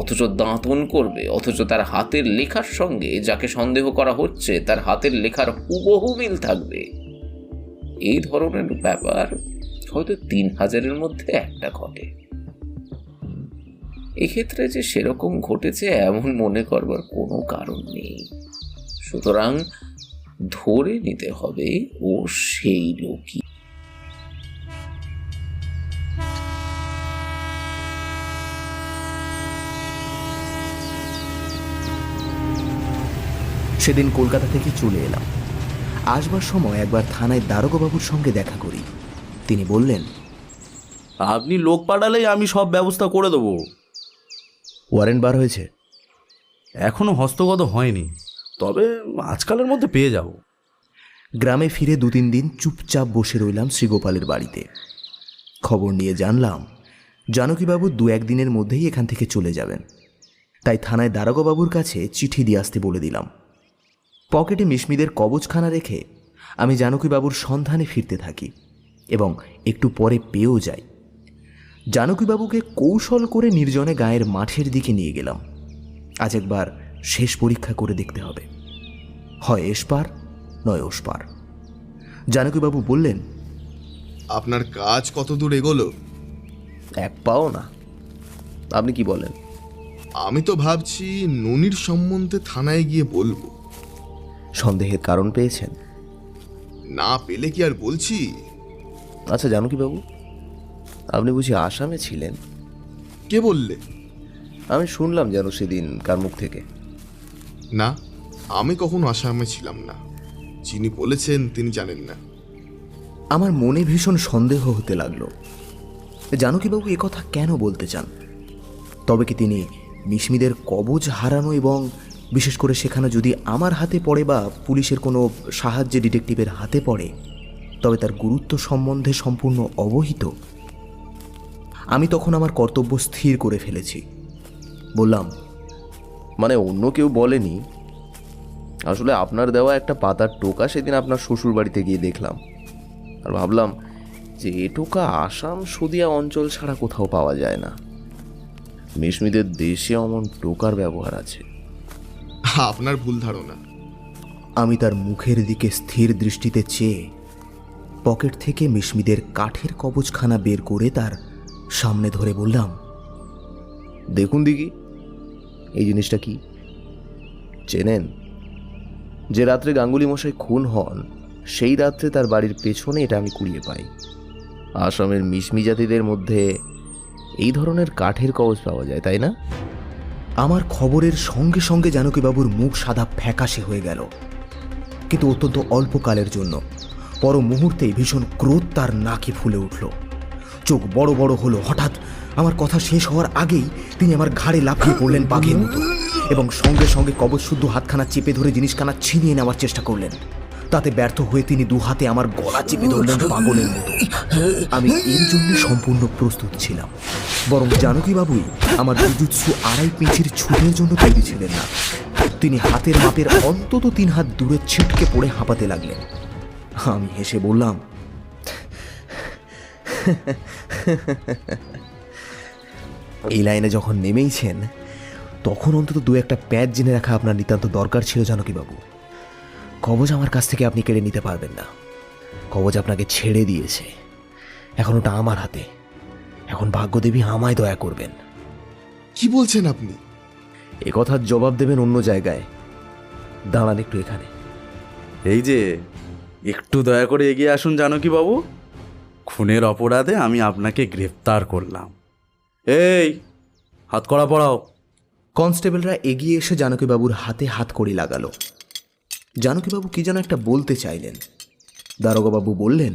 অথচ দাঁতন করবে, অথচ তার হাতের লেখার সঙ্গে যাকে সন্দেহ করা হচ্ছে তার হাতের লেখার হুবহু মিল থাকবে। এই ধরনের ব্যাপার হয়তো 3000-এর মধ্যে একটা ঘটে। এক্ষেত্রে যে সেরকম ঘটেছে এমন মনে করবার কোনো কারণ নেই। সুতরাং ধরে নিতে হবে ও সেই লোকই। সেদিন কলকাতা থেকে চলে এলাম। আসবার সময় একবার থানায় দারোগাবাবুর সঙ্গে দেখা করি। তিনি বললেন, আপনি লোক পাঠালেই আমি সব ব্যবস্থা করে দেবো। ওয়ারেন্ট বার হয়েছে? এখনো হস্তগত হয়নি, তবে আজকালের মধ্যে পেয়ে যাব। গ্রামে ফিরে 2-3 দিন চুপচাপ বসে রইলাম শ্রীগোপালের বাড়িতে। খবর নিয়ে জানলাম জানকীবাবু 2-1 দিনের মধ্যেই এখান থেকে চলে যাবেন। তাই থানায় দারোগাবাবুর কাছে চিঠি দিয়ে আসতে বলে দিলাম। পকেটে মিশমিদের কবজখানা রেখে আমি জানকীবাবুর সন্ধানে ফিরতে থাকি এবং একটু পরে পেয়েও যাই। জানকীবাবুকে কৌশল করে নির্জনে গায়ের মাঠের দিকে নিয়ে গেলাম। আজ একবার শেষ পরীক্ষা করে দেখতে হবে, হয় এসপার নয় ওসপার। জানকীবাবু বললেন, আপনার কাজ কত দূর এগোলো? 1 পাও না। আপনি কি বলেন? আমি তো ভাবছি ননির সম্বন্ধে থানায় গিয়ে বলবো। সন্দেহের কারণ পেয়েছেন? না পেলে কি আর বলছি। আচ্ছা জানকীবাবু, আপনি বুঝি আসামে ছিলেন? কে বললে? আমি শুনলাম যেন সেদিন কার মুখ থেকে। না, আমি কখনো আসামে ছিলাম না। যিনি বলেছেন তিনি জানেন না। আমার মনে ভীষণ সন্দেহ হতে লাগলো, জানকীবাবু একথা কেন বলতে চান? তবে কি তিনি মিশমিদের কবজ হারানো এবং বিশেষ করে সেখানে যদি আমার হাতে পড়ে বা পুলিশের কোনো সাহায্যে ডিটেকটিভের হাতে পড়ে তবে তার গুরুত্ব সম্বন্ধে সম্পূর্ণ অবহিত? আমি তখন আমার কর্তব্য স্থির করে ফেলেছি। বললাম, মানে অন্য কেউ বলেনি, আসলে আপনার দেওয়া একটা পাতার টোকা সেদিন আপনার শ্বশুর বাড়িতে গিয়ে দেখলাম, আর ভাবলাম যে এ টোকা আসাম সদিয়া অঞ্চল ছাড়া কোথাও পাওয়া যায় না। মিশমিদের দেশে অমন টোকার ব্যবহার আছে। আপনার ভুল ধারণা। আমি তার মুখের দিকে স্থির দৃষ্টিতে চেয়ে পকেট থেকে মিশমিদের কাঠের কবজখানা বের করে তার সামনে ধরে বললাম, দেখুন দিকি এই জিনিসটা কি চেনেন? যে রাত্রে গাঙ্গুলি মশাই খুন হন সেই রাত্রে তার বাড়ির পেছনে এটা আমি কুড়িয়ে পাই। আসামের মিশমি জাতিদের মধ্যে এই ধরনের কাঠের কবজ পাওয়া যায়, তাই না? আমার খবরের সঙ্গে সঙ্গে জানকীবাবুর মুখ সাদা ফ্যাকাশে হয়ে গেল, কিন্তু অত্যন্ত অল্পকালের জন্য। পর মুহূর্তেই ভীষণ ক্রোধ তার নাকে ফুলে উঠল, চোখ বড় বড় হলো। হঠাৎ আমার কথা শেষ হওয়ার আগেই তিনি আমার ঘাড়ে লাফিয়ে পড়লেন বাঘের মতো এবং সঙ্গে সঙ্গে কবজ শুদ্ধ হাতখানা চেপে ধরে জিনিসখানা ছিনিয়ে নেওয়ার চেষ্টা করলেন। তাতে ব্যর্থ হয়ে তিনি 2 হাতে আমার গলা চেপে ধরলেন পাগলের মতো। আমি এর জন্য সম্পূর্ণ প্রস্তুত ছিলাম, বরং জানকীবাবুই আমার জুজুৎসু 2.5 পিঁচির ছুটের জন্য তৈরি ছিলেন না। তিনি হাতের মাপের অন্তত 3 হাত দূরে ছিটকে পড়ে হাঁপাতে লাগলেন। আমি হেসে বললাম, এই লাইনে যখন নেমেইছেন তখন অন্তত 2-1টা প্যাচ জেনে রাখা আপনার নিতান্ত দরকার ছিল জানকীবাবু। কবজ আমার কাছ থেকে আপনি কেড়ে নিতে পারবেন না। কবজ আপনাকে ছেড়ে দিয়েছে, এখন ওটা আমার হাতে। এখন ভাগ্যদেবী আমায় দয়া করবেন। কি বলছেন আপনি? এ কথার জবাব দেবেন অন্য জায়গায়। দাঁড়ান একটু এখানে। এই যে, একটু দয়া করে এগিয়ে আসুন জানকীবাবু। খুনের অপরাধে আমি আপনাকে গ্রেফতার করলাম। এই, হাত কড়া পড়াও। কনস্টেবলরা এগিয়ে এসে জানকীবাবুর হাতে হাত কড়ি লাগালো। জানকীবাবু কি যেন একটা বলতে চাইলেন। দারোগাবাবু বললেন,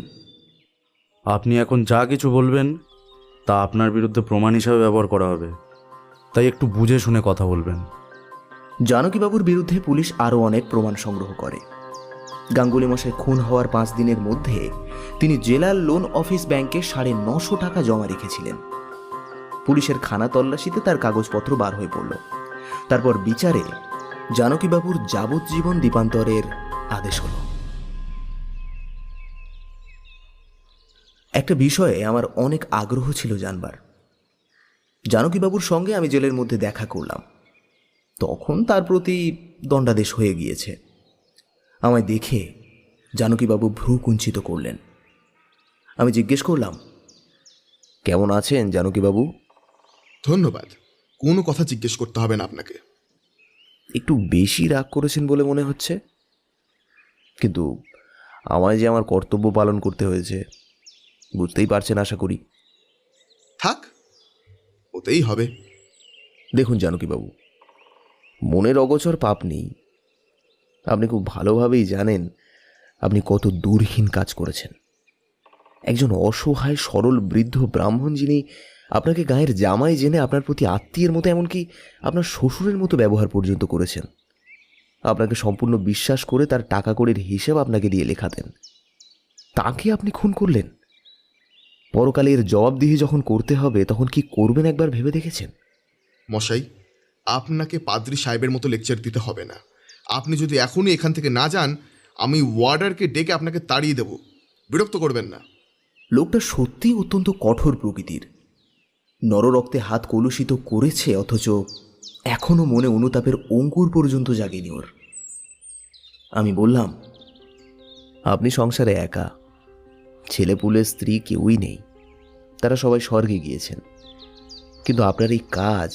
আপনি এখন যা কিছু বলবেন তা আপনার বিরুদ্ধে প্রমাণ হিসাবে ব্যবহার করা হবে, তাই একটু বুঝে শুনে কথা বলবেন। জানকীবাবুর বিরুদ্ধে পুলিশ আরও অনেক প্রমাণ সংগ্রহ করে। গাঙ্গুলি মশাই খুন হওয়ার 5 দিনের মধ্যে তিনি জেলার লোন অফিস ব্যাংকে 950 টাকা জমা রেখেছিলেন। পুলিশের খানা তল্লাশিতে তার কাগজপত্র বার হয়ে পড়ল। তারপর বিচারে জানকীবাবুর যাবজ্জীবন দ্বীপান্তরের আদেশ হল। একটা বিষয়ে আমার অনেক আগ্রহ ছিল জানবার, জানকীবাবুর সঙ্গে আমি জেলের মধ্যে দেখা করলাম। তখন তার প্রতি দণ্ডাদেশ হয়ে গিয়েছে। আমায় দেখে জানকীবাবু ভ্রু কুঞ্চিত করলেন। আমি জিজ্ঞেস করলাম, কেমন আছেন জানকীবাবু? ধন্যবাদ, কোনো কথা জিজ্ঞেস করতে হবে না আপনাকে। একটু বেশি রাগ করেছেন বলে মনে হচ্ছে, কিন্তু আমায় যে আমার কর্তব্য পালন করতে হয়েছে বুঝতেই পারছেন আশা করি। থাক, ওতেই হবে। দেখুন জানকীবাবু, মনের অগোচর পাপ নেই। আপনি খুব ভালোভাবেই জানেন আপনি কত দুর্হীন কাজ করেছেন। একজন অসহায় সরল বৃদ্ধ ব্রাহ্মণ, যিনি আপনাকে গায়ের জামাই জেনে আপনার প্রতি আত্মীয়ের মতো, এমনকি আপনার শ্বশুরের মতো ব্যবহার পর্যন্ত করেছেন, আপনাকে সম্পূর্ণ বিশ্বাস করে তার টাকা কড়ির হিসেব আপনাকে দিয়ে লেখাতেন, তাকে আপনি খুন করলেন। পরকালে এর জবাবদিহি যখন করতে হবে তখন কি করবেন একবার ভেবে দেখেছেন? মশাই, আপনাকে পাদ্রী সাহেবের মতো লেকচার দিতে হবে না। আপনি যদি এখনই এখান থেকে না যান, আমি ওয়ার্ডারকে ডেকে আপনাকে তাড়িয়ে দেব। বিরক্ত করবেন না। লোকটা সত্যিই অত্যন্ত কঠোর প্রকৃতির। নররক্তে হাত কলুষিত করেছে, অথচ এখনো মনে অনুতাপের অঙ্কুর পর্যন্ত জাগেনি ওর। আমি বললাম, আপনি সংসারে একা, ছেলেপুলে স্ত্রী কেউই নেই, তারা সবাই স্বর্গে গিয়েছেন, কিন্তু আপনার এই কাজ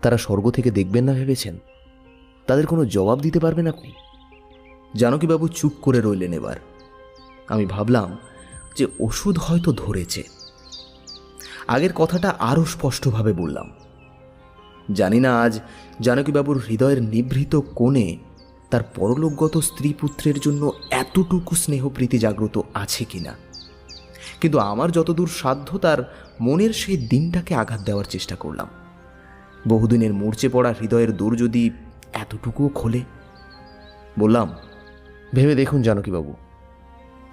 তারা স্বর্গ থেকে দেখবেন না ভেবেছেন? তাদের কোনো জবাব দিতে পারবেন আপনি? জানকীবাবু চুপ করে রইলেন। এবার আমি ভাবলাম যে ওষুধ হয়তো ধরেছে। আগের কথাটা আরও স্পষ্টভাবে বললাম। জানি না আজ জানকীবাবুর হৃদয়ের নিভৃত কোণে তার পরলোকগত স্ত্রী পুত্রের জন্য এতটুকু স্নেহপ্রীতি জাগ্রত আছে কিনা, কিন্তু আমার যতদূর সাধ্য তার মনের সেই দিনটাকে আঘাত দেওয়ার চেষ্টা করলাম। বহুদিনের মূর্ছে পড়া হৃদয়ের দূর যদি এতটুকুও খোলে। বললাম, ভেবে দেখুন জানকীবাবু,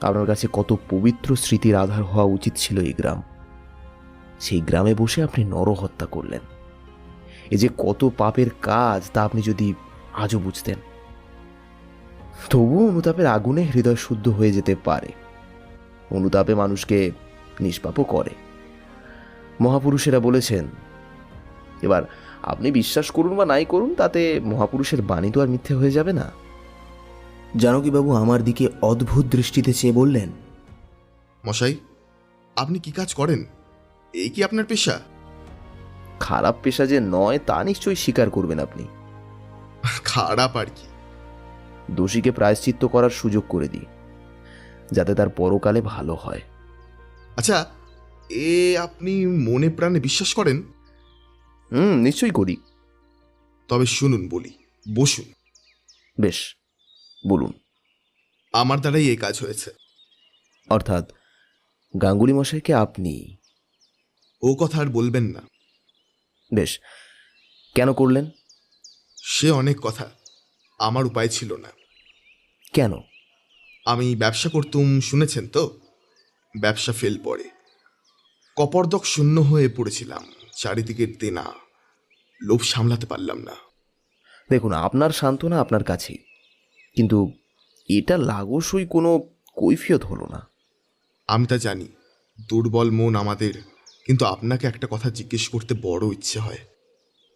আপনার কাছে কত পবিত্র স্মৃতির আধার হওয়া উচিত ছিল এই গ্রাম। সেই গ্রামে বসে আপনি নরহত্যা করলেন। এ যে কত পাপের কাজ তা আপনি যদি আজও বুঝতেন। তবুও অনুতাপের আগুনে হৃদয় শুদ্ধ হয়ে যেতে পারে। অনুতাপে মানুষকে নিষ্পাপও করে। মহাপুরুষেরা বলেছেন। এবার আপনি বিশ্বাস করুন বা নাই করুন, তাতে মহাপুরুষের বাণী তো আর মিথ্যে হয়ে যাবে না। জানকীবাবু আমার দিকে অদ্ভুত দৃষ্টিতে চেয়ে বললেন, মশাই, আপনি কি কাজ করেন? এই কি আপনার পেশা? খারাপ পেশা যে নয় তা নিশ্চয়ই স্বীকার করবেন আপনি। খারাপ আর কি? দোষীকে প্রায়শ্চিত্ত করার সুযোগ করে দিই, যাতে তার পরকালে ভালো হয়। আচ্ছা, আপনি মনে প্রাণে বিশ্বাস করেন? নিশ্চয়ই করি। তবে শুনুন বলি, বসুন। বেশ, বলুন। আমার দ্বারাই এই কাজ হয়েছে। অর্থাৎ গাঙ্গুলি মশাইকে আপনি? ও কথা আর বলবেন না। বেশ, কেন করলেন? সে অনেক কথা, আমার উপায় ছিল না। কেন? আমি ব্যবসা করতুম, শুনেছেন তো? ব্যবসা ফেল পড়ে, কপর্দক শূন্য হয়ে পড়েছিলাম। চারিদিকের দেনা, লোভ সামলাতে পারলাম না। দেখুন, আপনার সান্ত্বনা আপনার কাছেই, কিন্তু এটা লাগোসই কোনো কৈফিয়ত হলো না। আমি তা জানি, দুর্বল মন আমাদের, কিন্তু আপনাকে একটা কথা জিজ্ঞেস করতে বড় ইচ্ছে হয়।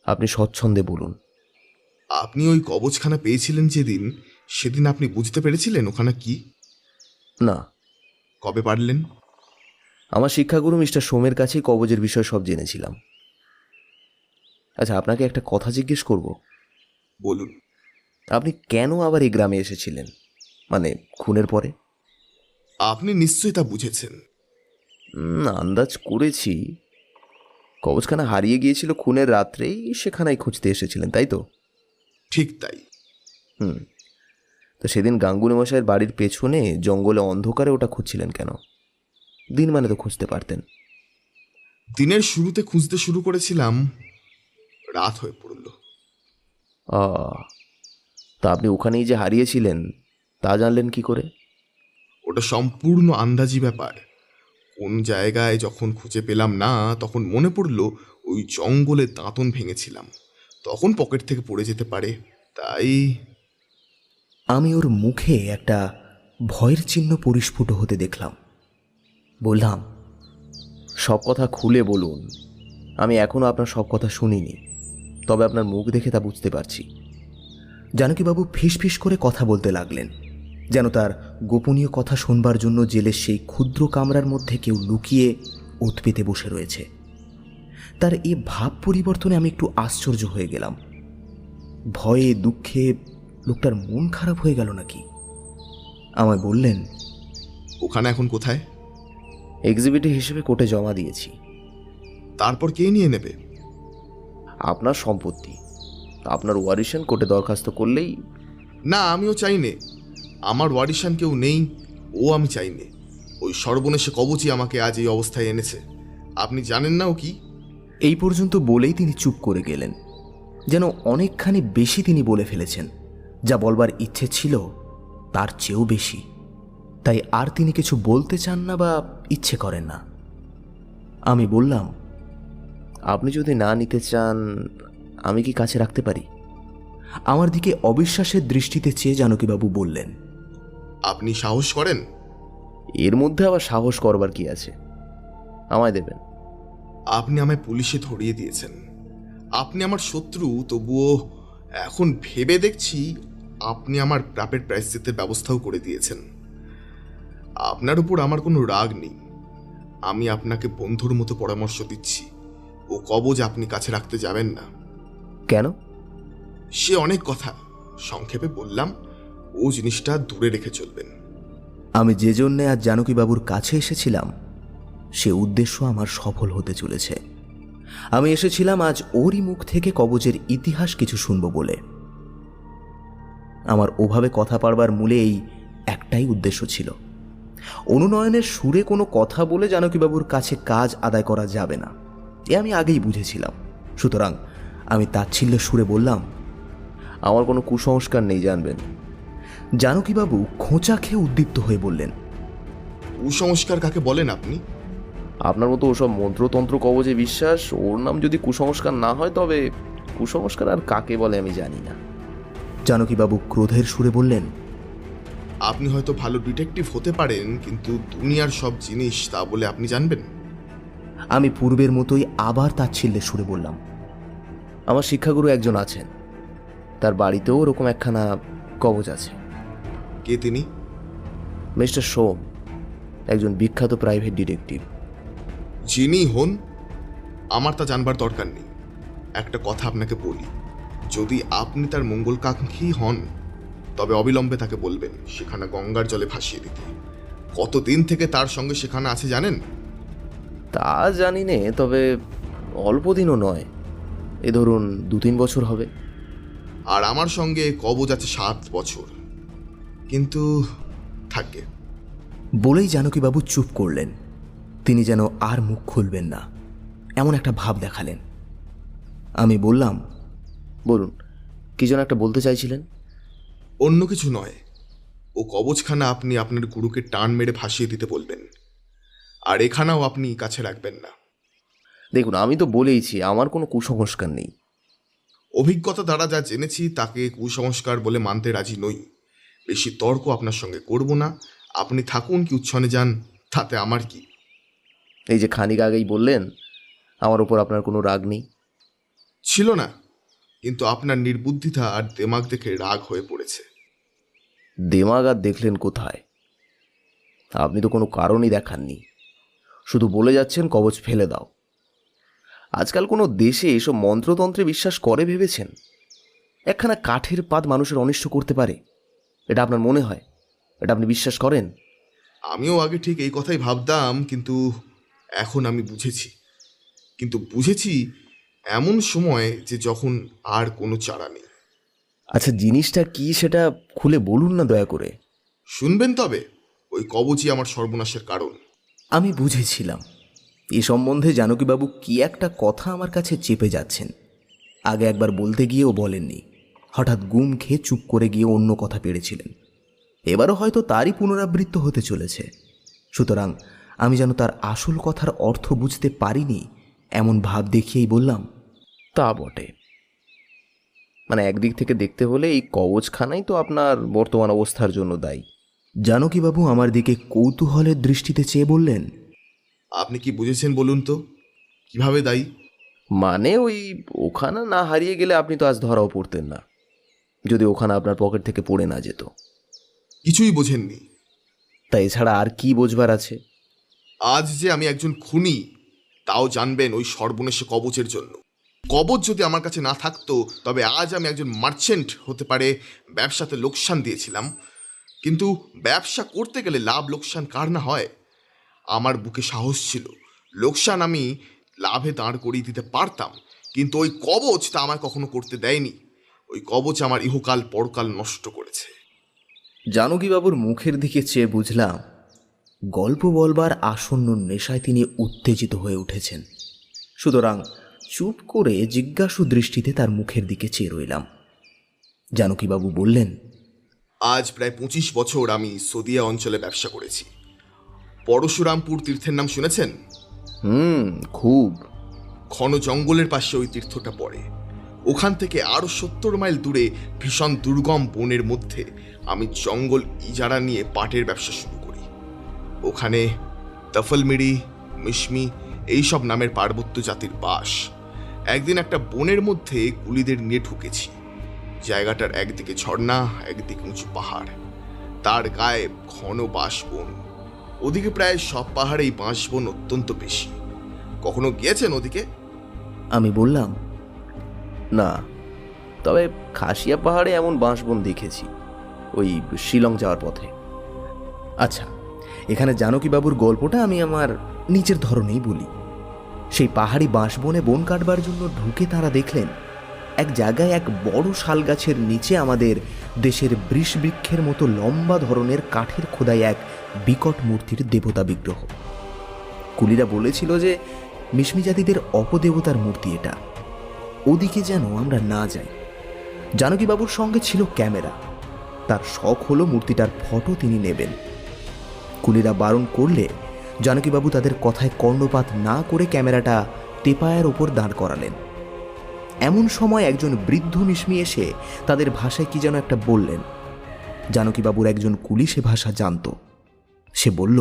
আপনি স্বচ্ছন্দে বলুন। আপনি ওই কবজখানা পেয়েছিলেন যেদিন, সেদিন আপনি বুঝতে পেরেছিলেন ওখানে কি? না। কবে পারলেন? আমার শিক্ষাগুরু মিস্টার সোমের কাছেই কবজের বিষয় সব জেনেছিলাম। আচ্ছা, আপনাকে একটা কথা জিজ্ঞেস করব। বলুন। আপনি কেন আবার এই গ্রামে এসেছিলেন, মানে খুনের পরে? আপনি নিশ্চয়ই তা বুঝেছেন। আন্দাজ করেছি। কবজখানা হারিয়ে গিয়েছিল খুনের রাত্রেই, সেখানেই খুঁজতে এসেছিলেন, তাই তো? ঠিক তাই। তো সেদিন গাঙ্গুলি মশাইয়ের বাড়ির পেছনে জঙ্গলে অন্ধকারে ওটা খুঁজছিলেন কেন? দিন মানে তো খুঁজতে পারতেন। দিনের শুরুতে খুঁজতে শুরু করেছিলাম, রাত হয়ে পড়ল। তা আপনি ওখানেই যে হারিয়েছিলেন তা জানলেন কি করে? ওটা সম্পূর্ণ আন্দাজি ব্যাপার। কোন জায়গায় যখন খুঁজে পেলাম না, তখন মনে পড়ল ওই জঙ্গলে দাঁতন ভেঙেছিলাম, তখন পকেট থেকে পড়ে যেতে পারে, তাই। আমি ওর মুখে একটা ভয়ের চিহ্ন পরিস্ফুট হতে দেখলাম। বললাম, সব কথা খুলে বলুন, আমি এখনও আপনার সব কথা শুনিনি, তবে আপনার মুখ দেখে তা বুঝতে পারছি। জানকীবাবু ফিসফিস করে কথা বলতে লাগলেন, যেন তার গোপনীয় কথা শুনবার জন্য জেলের সেই ক্ষুদ্র কামরার মধ্যে কেউ লুকিয়ে ওত পেতে বসে রয়েছে। তার এ ভাব পরিবর্তনে আমি একটু আশ্চর্য হয়ে গেলাম। ভয়ে দুঃখে লোকটার মন খারাপ হয়ে গেল নাকি? আমায় বললেন, ওখানে এখন কোথায়? এক্সিবিটর হিসেবে কোর্টে জমা দিয়েছি। তারপর কে নিয়ে নেবে? আপনার সম্পত্তি, আপনার ওয়ারিশান কোর্টে দরখাস্ত করলেই। না, আমিও চাই নে। আমার ওয়ারিশান কেউ নেই, ও আমি চাই নে। ওই সর্বনেশে কবচই আমাকে আজ এই অবস্থায় এনেছে। আপনি জানেন না ও কি? এই পর্যন্ত বলেই তিনি চুপ করে গেলেন, যেন অনেকখানি বেশি তিনি বলে ফেলেছেন। যা বলবার ইচ্ছে ছিল তার চেয়েও বেশি, তাই আর তিনি কিছু বলতে চান না বা ইচ্ছে করেন না। আমি বললাম, আপনি যদি না নিতে চান আমি কি কাছে রাখতে পারি? আমার দিকে অবিশ্বাসের দৃষ্টিতে চেয়ে জানকীবাবু বললেন, আপনি সাহস করেন? এর মধ্যে আবার সাহস করবার কি আছে? আমায় দেবেন। আপনি আমায় পুলিশে ধরিয়ে দিয়েছেন। আপনি আমার শত্রু, তবুও এখন ভেবে দেখছি আপনি আমার প্রাপের প্রায়শ্চিত্তের ব্যবস্থাও করে দিয়েছেন। আপনার উপর আমার কোনো রাগ নেই। আমি আপনাকে বন্ধুর মতো পরামর্শ দিচ্ছি, ও কবজ আপনি কাছে রাখতে যাবেন না। কেন? সে অনেক কথা, সংক্ষেপে বললাম, ও জিনিসটা দূরে রেখে চলবেন। আমি যে জন্যে আজ জানকীবাবুর কাছে এসেছিলাম সে উদ্দেশ্য আমার সফল হতে চলেছে। আমি এসেছিলাম আজ ওরই মুখ থেকে কবজের ইতিহাস কিছু শুনব বলে। আমার ওভাবে কথা পাড়বার মূলে এই একটাই উদ্দেশ্য ছিল। অনুনয়নের সুরে কোনো কথা বলে জানকীবাবুর কাছে কাজ আদায় করা যাবে না, এ আমি আগেই বুঝেছিলাম। সুতরাং আমি তাচ্ছিল্যের সুরে বললাম, আমার কোনো কুসংস্কার নেই জানবেন। জানকীবাবু খোঁচা খেয়ে উদ্দীপ্ত হয়ে বললেন, কুসংস্কার কাকে বলেন আপনি? আপনার মতো ওসব মন্ত্রতন্ত্র কবজে বিশ্বাস, ওর নাম যদি কুসংস্কার না হয় তবে কুসংস্কার আর কাকে বলে আমি জানি না। জানকীবাবু ক্রোধের সুরে বললেন, আপনি হয়তো ভালো ডিটেকটিভ হতে পারেন, কিন্তু দুনিয়ার সব জিনিস তা বলে আপনি জানবেন? আমি পূর্বের মতোই আবার তাচ্ছিল্যের সুরে বললাম, আমার শিক্ষাগুরু একজন আছেন, তার বাড়িতেও ওরকম একখানা কবজ আছে। কে তিনি? মিস্টার সোম, একজন বিখ্যাত প্রাইভেট ডিটেকটিভ। যিনি হন, আমার তা জানবার দরকার নেই। একটা কথা আপনাকে বলি, যদি আপনি তার মঙ্গলকাঙ্ক্ষী হন তবে অবিলম্বে তাকে বলবেন সেখানে গঙ্গার জলে ভাসিয়ে দিতে। কতদিন থেকে তার সঙ্গে সেখানে আছে জানেন? তা জানি নে, তবে অল্প দিনও নয়, এ ধরুন 2-3 বছর হবে। আর আমার সঙ্গে কবজ আছে 7 বছর। কিন্তু থাকে। বলেই জানকীবাবু চুপ করলেন। তিনি যেন আর মুখ খুলবেন না এমন একটা ভাব দেখালেন। আমি বললাম, বলুন, কি যেন একটা বলতে চাইছিলেন? অন্য কিছু নয়, ও কবজখানা আপনি আপনার গুরুকে টান মেরে ভাসিয়ে দিতে বলবেন, আর এখানেও আপনি কাছে রাখবেন না। দেখুন, আমি তো বলেইছি আমার কোনো কুসংস্কার নেই। অভিজ্ঞতা দ্বারা যা জেনেছি তাকে কুসংস্কার বলে মানতে রাজি নই। বেশি তর্ক আপনার সঙ্গে করব না। আপনি থাকুন কি উচ্ছনে যান, তাতে আমার কি। এই যে খানিক আগেই বললেন আমার উপর আপনার কোনো রাগ নেই। ছিল না, কিন্তু আপনার নির্বুদ্ধিতা আর দেমাগ দেখে রাগ হয়ে পড়েছে। দেমাগ আর দেখলেন কোথায়? আপনি তো কোনো কারণই দেখাননি, শুধু বলে যাচ্ছেন কবজ ফেলে দাও। আজকাল কোনো দেশে এসব মন্ত্রতন্ত্রে বিশ্বাস করে ভেবেছেন? একখানা কাঠের পাত মানুষের অনিষ্ট করতে পারে, এটা আপনার মনে হয়? এটা আপনি বিশ্বাস করেন? আমিও আগে ঠিক এই কথাই ভাবতাম, কিন্তু এখন আমি বুঝেছি এমন সময় যে যখন আর কোনো চারা নেই। আচ্ছা, জিনিসটা কি সেটা খুলে বলুন না দয়া করে। শুনবেন তবে? ওই কবচই আমার সর্বনাশের কারণ। আমি বুঝেছিলাম এ সম্বন্ধে জানকীবাবু কি একটা কথা আমার কাছে চেপে যাচ্ছেন। আগে একবার বলতে গিয়েও বলেননি, হঠাৎ গুম খেয়ে চুপ করে গিয়ে অন্য কথা পেড়েছিলেন। এবারও হয়তো তারই পুনরাবৃত্ত হতে চলেছে। সুতরাং আমি যেন তার আসল কথার অর্থ বুঝতে পারিনি এমন ভাব দেখিয়েই বললাম, তা বটে, মানে একদিক থেকে দেখতে হলে এই কবজখানাই তো আপনার বর্তমান অবস্থার জন্য দায়ী। জানকীবাবু আমার দিকে কৌতূহলের দৃষ্টিতে চেয়ে বললেন, আপনি কি বুঝেছেন বলুন তো, কিভাবে দায়ী? মানে ওই ওখানা না হারিয়ে গেলে আপনি তো আজ ধরাও পড়তেন না, যদি ওখানে আপনার পকেট থেকে পড়ে না যেত। কিছুই বোঝেননি। তাই এছাড়া আর কি বোঝবার আছে? আজ যে আমি একজন খুনি তাও জানবেন ওই সর্বনেশে কবচের জন্য। কবচ যদি আমার কাছে না থাকতো তবে আজ আমি একজন মার্চেন্ট হতে পারে। ব্যবসাতে লোকসান দিয়েছিলাম, কিন্তু ব্যবসা করতে গেলে লাভ লোকসান কার না হয়। আমার বুকে সাহস ছিল, লোকসান আমি লাভে দাঁড় করিয়ে দিতে পারতাম, কিন্তু ওই কবচ তা আমায় কখনো করতে দেয়নি। ওই কবচ আমার ইহকাল পরকাল নষ্ট করেছে। জানকীবাবুর মুখের দিকে চেয়ে বুঝলাম গল্প বলবার আসন্ন নেশায় তিনি উত্তেজিত হয়ে উঠেছেন। সুতরাং চুপ করে জিজ্ঞাসু দৃষ্টিতে তার মুখের দিকে চেয়ে রইলাম। জানকীবাবু বললেন, আজ প্রায় 25 বছর আমি সদিয়া অঞ্চলে ব্যবসা করেছি। পরশুরামপুর তীর্থের নাম শুনেছেন? খুব। ঘন জঙ্গলের পাশে ওই তীর্থটা পড়ে। ওখান থেকে আরো 70 মাইল দূরে ভীষণ দুর্গম বনের মধ্যে আমি জঙ্গল ইজারা নিয়ে পাটের ব্যবসা শুরু করি। ওখানে তফলমিড়ি, মিশমি এইসব নামের পার্বত্য জাতির বাস। একদিন একটা বনের মধ্যে কুলিদের নিয়ে ঢুকেছি। জায়গাটার একদিকে ঝর্ণা, একদিকে উঁচু পাহাড়, তার গায়ে ঘন বাঁশবন। ওদিকে প্রায় সব পাহাড়েই বাঁশবন অত্যন্ত বেশি। কখনো গিয়েছেন ওদিকে? আমি বললাম, না, তবে খাসিয়া পাহাড়ে এমন বাঁশবন দেখেছি, ওই শিলং যাওয়ার পথে। আচ্ছা, এখানে জানকীবাবুর গল্পটা আমি আমার নিজের ধরনেই বলি। সেই পাহাড়ি বাঁশবনে বন কাটবার জন্য ঢুকে তারা দেখলেন এক জায়গায় এক বড় শাল গাছের নিচে আমাদের দেশের বৃক্ষের মতো লম্বা ধরনের কাঠের খোদাই এক বিকট মূর্তির দেবতা বিগ্রহ। কুলিরা বলেছিল যে মিশমি জাতিদের অপদেবতার মূর্তি এটা, ওদিকে যেন আমরা না যাই। জানকীবাবুর সঙ্গে ছিল ক্যামেরা, তার শখ হলো মূর্তিটার ফটো তিনি নেবেন। কুলিরা বারণ করলে জানকীবাবু তাদের কথায় কর্ণপাত না করে ক্যামেরাটা টেপায়ের ওপর দাঁড় করালেন। এমন সময় একজন বৃদ্ধ মিশমি এসে তাদের ভাষায় কি যেন একটা বললেন। জানকীবাবুর একজন কুলি সে ভাষা জানত। সে বলল,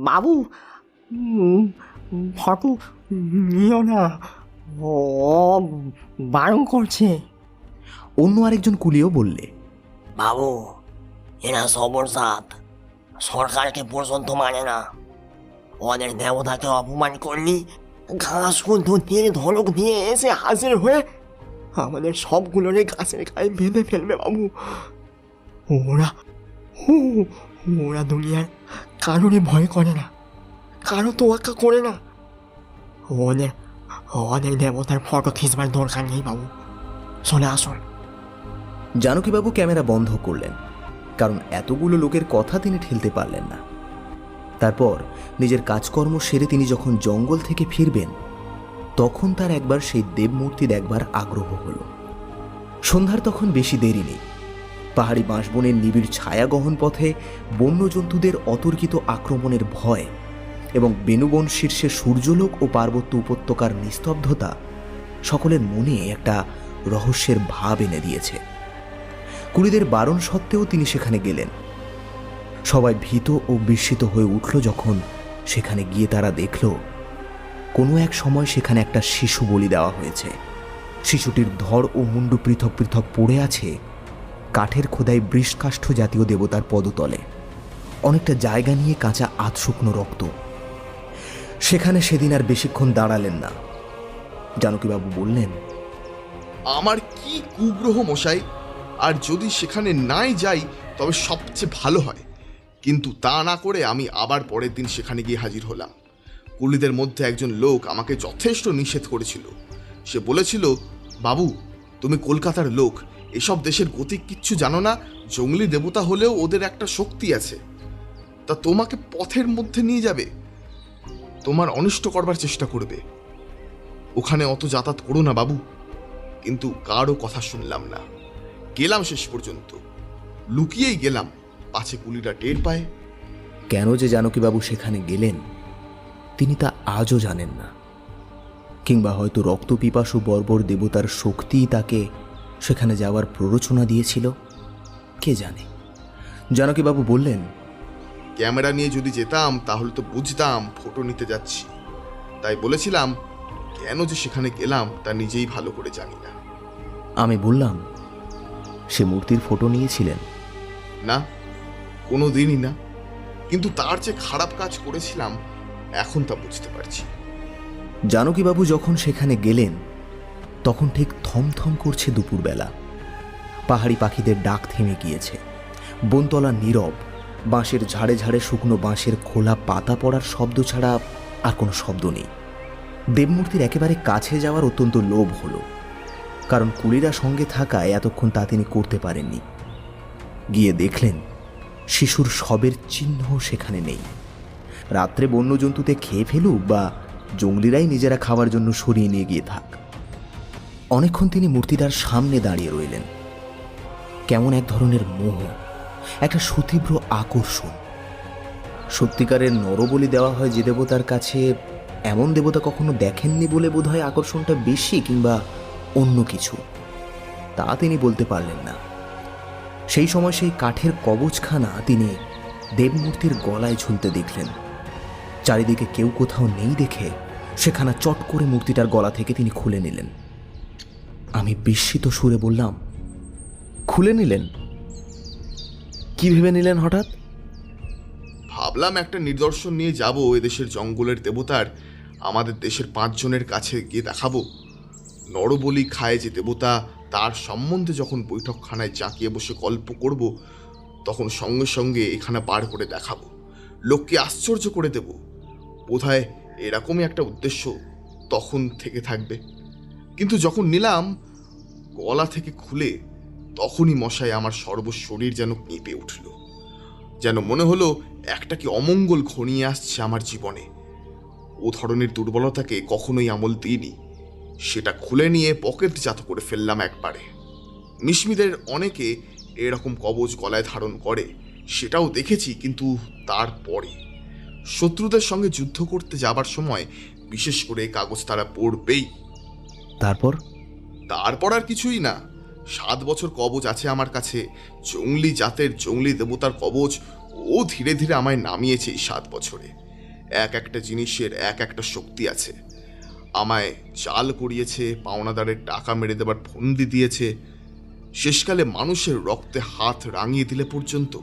বাবু, ফটো নিও না, ও বারণ করছে। অন্য আরেকজন কুলিও বললে, বাবু, এরা সবরসাত, সরকারকে পর্যন্ত মানে না। ওদের দেবতাকে অপমান করলি ঘাস দিয়ে ধলক দিয়ে এসে হাজির হয়ে আমাদের সবগুলোরে গাছের গায়ে বেঁধে ফেলবে বাবু। ওরা ওরা দুনিয়ার কারোরই ভয় করে না, কারো তোয়াক্কা করে না। ওদের ওদের দেবতার ফটো খিঁচবার দরকার নেই বাবু, চলে আসুন। জানকীবাবু ক্যামেরা বন্ধ করলেন, কারণ এতগুলো লোকের কথা তিনি ঠেলতে পারলেন না। তারপর নিজের কাজকর্ম সেরে তিনি যখন জঙ্গল থেকে ফিরবেন, তখন তার একবার সেই দেবমূর্তি দেখবার আগ্রহ হল। সন্ধ্যার তখন বেশি দেরি নেই। পাহাড়ি বাঁশবনের নিবিড় ছায়া গহন পথে বন্যজন্তুদের অতর্কিত আক্রমণের ভয় এবং বেনুবন শীর্ষে সূর্যলোক ও পার্বত্য উপত্যকার নিস্তব্ধতা সকলের মনে একটা রহস্যের ভাব এনে দিয়েছে। কুলিদের বারণ সত্ত্বেও তিনি সেখানে গেলেন। সবাই ভীত ও বিস্মিত হয়ে উঠল যখন সেখানে গিয়ে তারা দেখল কোনো এক সময় সেখানে একটা শিশু বলি দেওয়া হয়েছে। শিশুটির ধড় ও মুন্ডু পৃথক পৃথক পড়ে আছে কাঠের খোদাই বৃষকাষ্ঠ জাতীয় দেবতার পদতলে। অনেকটা জায়গা নিয়ে কাঁচা আধ শুকনো রক্ত। সেখানে সেদিন আর বেশিক্ষণ দাঁড়ালেন না। জানকীবাবু বললেন, আমার কি কুগ্রহ মশাই, আর যদি সেখানে নাই যাই তবে সবচেয়ে ভালো হয়। কিন্তু তা না করে আমি আবার পরের দিন সেখানে গিয়ে হাজির হলাম। কুলিদের মধ্যে একজন লোক আমাকে যথেষ্ট নিষেধ করেছিল। সে বলেছিল, বাবু, তুমি কলকাতার লোক, এসব দেশের গতি কিচ্ছু জানো না। জঙ্গলি দেবতা হলেও ওদের একটা শক্তি আছে, তা তোমাকে পথের মধ্যে নিয়ে যাবে, তোমার অনিষ্ট করবার চেষ্টা করবে। ওখানে অত যাতায়াত করো না বাবু। কিন্তু কারও কথা শুনলাম না। গেলাম শেষ পর্যন্ত, লুকিয়েই গেলাম, পাছে কুলিরা টের পায়। কেন যে জানকীবাবু সেখানে গেলেন তিনি তা আজও জানেন না। কিংবা হয়তো রক্তপিপাসু বর্বর দেবতার শক্তিই তাকে সেখানে যাওয়ার প্ররোচনা দিয়েছিল, কে জানে। জানকীবাবু বললেন, ক্যামেরা নিয়ে যদি যেতাম তাহলে তো বুঝতাম ফটো নিতে যাচ্ছি। তাই বলেছিলাম কেন যে সেখানে গেলাম তা নিজেই ভালো করে জানি না। আমি বললাম, সে মূর্তির ফটো নিয়েছিলেন? না, কোনো দিনই না, কিন্তু তার যে খারাপ কাজ করেছিলাম এখন তা বুঝতে পারছি। জানকীবাবু যখন সেখানে গেলেন তখন ঠিক থমথম করছে দুপুরবেলা। পাহাড়ি পাখিদের ডাক থেমে গিয়েছে, বনতলা নীরব, বাঁশের ঝাড়ে ঝাড়ে শুকনো বাঁশের খোলা পাতা পড়ার শব্দ ছাড়া আর কোনো শব্দ নেই। দেবমূর্তির একেবারে কাছে যাওয়ার অত্যন্ত লোভ হলো, কারণ কুলিরা সঙ্গে থাকায় এতক্ষণ তা তিনি করতে পারেননি। গিয়ে দেখলেন শিশুর শবের চিহ্ন সেখানে নেই। রাত্রে বন্যজন্তুতে খেয়ে ফেলুক বা জঙ্গলিরাই নিজেরা খাওয়ার জন্য সরিয়ে নিয়ে গিয়ে থাক। অনেকক্ষণ তিনি মূর্তিটার সামনে দাঁড়িয়ে রইলেন। কেমন এক ধরনের মোহ, একটা সুতীব্র আকর্ষণ। সত্যিকারের নরবলি দেওয়া হয় যে দেবতার কাছে, এমন দেবতা কখনো দেখেননি বলে বোধহয় আকর্ষণটা বেশি, কিংবা অন্য কিছু, তা তিনি বলতে পারলেন না। সেই সময় সেই কাঠের কবচখানা তিনি দেবমূর্তির গলায় ঝুলতে দেখলেন। চারিদিকে কেউ কোথাও নেই দেখে সেখানা চট করে মূর্তিটার গলা থেকে তিনি খুলে নিলেন। আমি বিস্মিত সুরে বললাম, খুলে নিলেন? কি ভেবে নিলেন হঠাৎ? ভাবলাম একটা নিদর্শন নিয়ে যাব এদেশের জঙ্গলের দেবতার, আমাদের দেশের 5 জনের কাছে গিয়ে দেখাবো। নরবলি খায় যে দেবতা, তার সম্বন্ধে যখন বৈঠকখানায় জাঁকিয়ে বসে গল্প করব, তখন সঙ্গে সঙ্গে এখানে বার করে দেখাবো, লোককে আশ্চর্য করে দেব। বোধহয় এরকমই একটা উদ্দেশ্য তখন থেকে থাকবে। কিন্তু যখন নিলাম গলা থেকে খুলে, তখনই মশাই আমার সর্বশরীর যেন কেঁপে উঠল। যেন মনে হলো একটা কি অমঙ্গল ঘনিয়ে আসছে আমার জীবনে। ও ধরনের দুর্বলতাকে কখনোই আমল দিইনি। সেটা খুলে নিয়ে পকেটজাত করে ফেললাম একবারে। মিশমিদের অনেকে এরকম কবচ গলায় ধারণ করে, সেটাও দেখেছি, কিন্তু তারপরে শত্রুদের সঙ্গে যুদ্ধ করতে যাবার সময় বিশেষ করে কাগজ তারা পড়বেই। তারপর আর কিছুই না। 7 বছর কবচ আছে আমার কাছে, জঙ্গলি জাতের জঙ্গলি দেবতার কবচ। ও ধীরে ধীরে আমায় নামিয়েছে এই 7 বছরে। এক একটা জিনিসের এক একটা শক্তি আছে। আমায় জাল করিয়েছে, পাওনাদারের টাকা মেরে দেবার ফন্দি দিয়েছে, শেষকালে মানুষের রক্তে হাত রাঙিয়ে দিলে পর্যন্ত।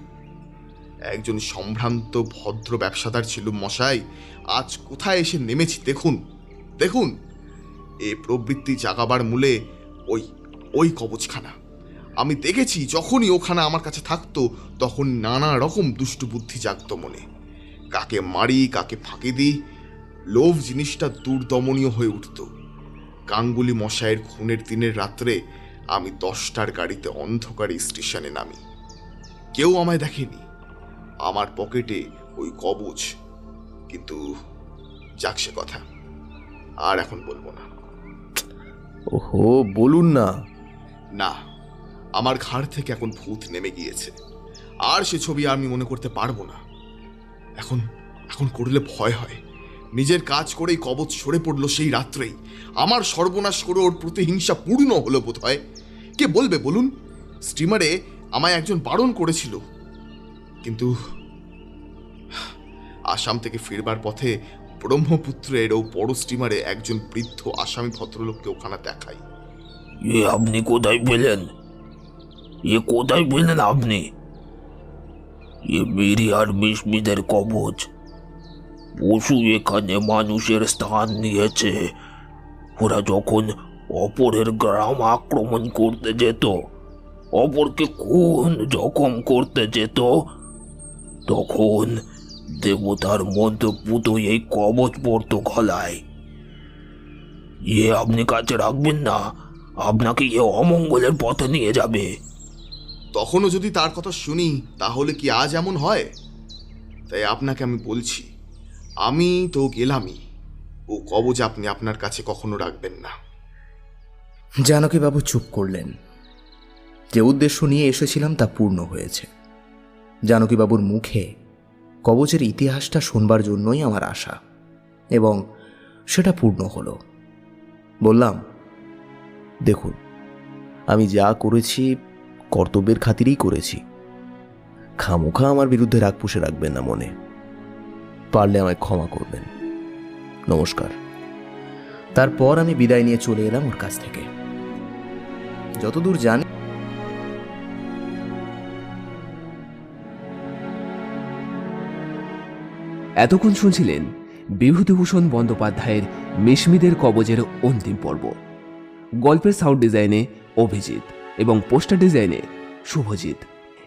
একজন সম্ভ্রান্ত ভদ্র ব্যবসাদার ছিল মশাই, আজ কোথায় এসে নেমেছি দেখুন। দেখুন, এ প্রবৃত্তি জাগাবার মূলে ওই কবচখানা। আমি দেখেছি যখনই ওখানে আমার কাছে থাকতো তখন নানা রকম দুষ্টু বুদ্ধি জাগত মনে। কাকে মারি, কাকে ফাঁকি দিই, লোভ জিনিসটা দুর্দমনীয় হয়ে উঠত। গাঙ্গুলি মশাইয়ের খুনের দিনের রাত্রে আমি 10টার গাড়িতে অন্ধকারে স্টেশনে নামি। কেউ আমায় দেখেনি, আমার পকেটে ওই কবচ। কিন্তু যাক সে কথা, আর এখন বলবো না। ওহো, বলুন না। না, আমার ঘাড় থেকে এখন ভূত নেমে গিয়েছে, আর সে ছবি আমি মনে করতে পারবো না। এখন করলে ভয় হয়। নিজের কাজ করেই কবচ সরে পড়লো সেই রাত্রেই। আমার সর্বনাশ করে ওর প্রতিহিংসা পূর্ণ হলো বোধ হয়। কে বলবে বলুন? স্টিমারে আমায় একজন বারণ করেছিল, কিন্তু আসাম থেকে ফিরবার পথে ব্রহ্মপুত্রের ও বড় স্টিমারে একজন বৃদ্ধ আসামি ভদ্রলোককে ওখানে দেখাই। আপনি কোথায় পেলেন? কোথায় পেলেন আপনি? মিরি আর মিশমিদের কবচ। পশু এখানে মানুষের স্থান নিয়েছে। ওরা যখন অপরের গ্রাম আক্রমণ করতে যেত, অপরকে খুন জখম করতে যেত, তখন দেবতার মন্ত্রপুত এই কবচ পড়তো গলায়। আপনি কাছে রাখবেন না, আপনাকে অমঙ্গলের পথে নিয়ে যাবে। তখনও যদি তার কথা শুনি তাহলে কি আজ এমন হয়? তাই আপনাকে আমি বলছি, আমি তো গেলামই, ও কবচ আপনি আপনার কাছে কখনো রাখবেন না। জানকীবাবু চুপ করলেন। যে উদ্দেশ্য নিয়ে এসেছিলাম তা পূর্ণ হয়েছে। জানকীবাবুর মুখে কবচের ইতিহাসটা শুনবার জন্যই আমার আশা, এবং সেটা পূর্ণ হলো। বললাম, দেখুন, আমি যা করেছি কর্তব্যের খাতিরেই করেছি। খামোখা আমার বিরুদ্ধে রাগ পুষে রাখবেন না মনে। পারলে আমায় ক্ষমা করবেন। নমস্কার। তারপর আমি বিদায় নিয়ে চলে এলাম ওর কাছ থেকে। যতদূর জানি এতক্ষণ শুনছিলেন বিভূতিভূষণ বন্দ্যোপাধ্যায়ের মিশমিদের কবজের অন্তিম পর্ব। গল্পের সাউন্ড ডিজাইনে অভিজিৎ এবং পোস্টার ডিজাইনে শুভজিৎ।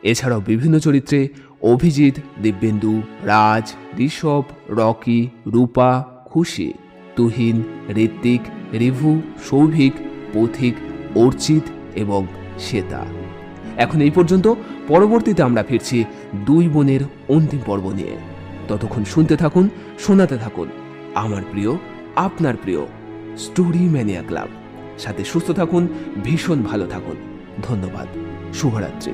এছাড়াও বিভিন্ন চরিত্রে অভিজিৎ, দিব্যেন্দু, রাজ, ঋষভ, রকি, রূপা, খুশি, তুহিন, ঋত্বিক, রিভু, সৌভিক, পথিক, অর্চিত এবং শ্বেতা। এখন এই পর্যন্ত। পরবর্তীতে আমরা ফিরছি দুই বোনের অন্তিম পর্ব নিয়ে। ততক্ষণ শুনতে থাকুন, শোনাতে থাকুন আমার প্রিয়, আপনার প্রিয় স্টোরি ম্যানিয়া ক্লাব। সাথে সুস্থ থাকুন, ভীষণ ভালো থাকুন। ধন্যবাদ। শুভরাত্রি।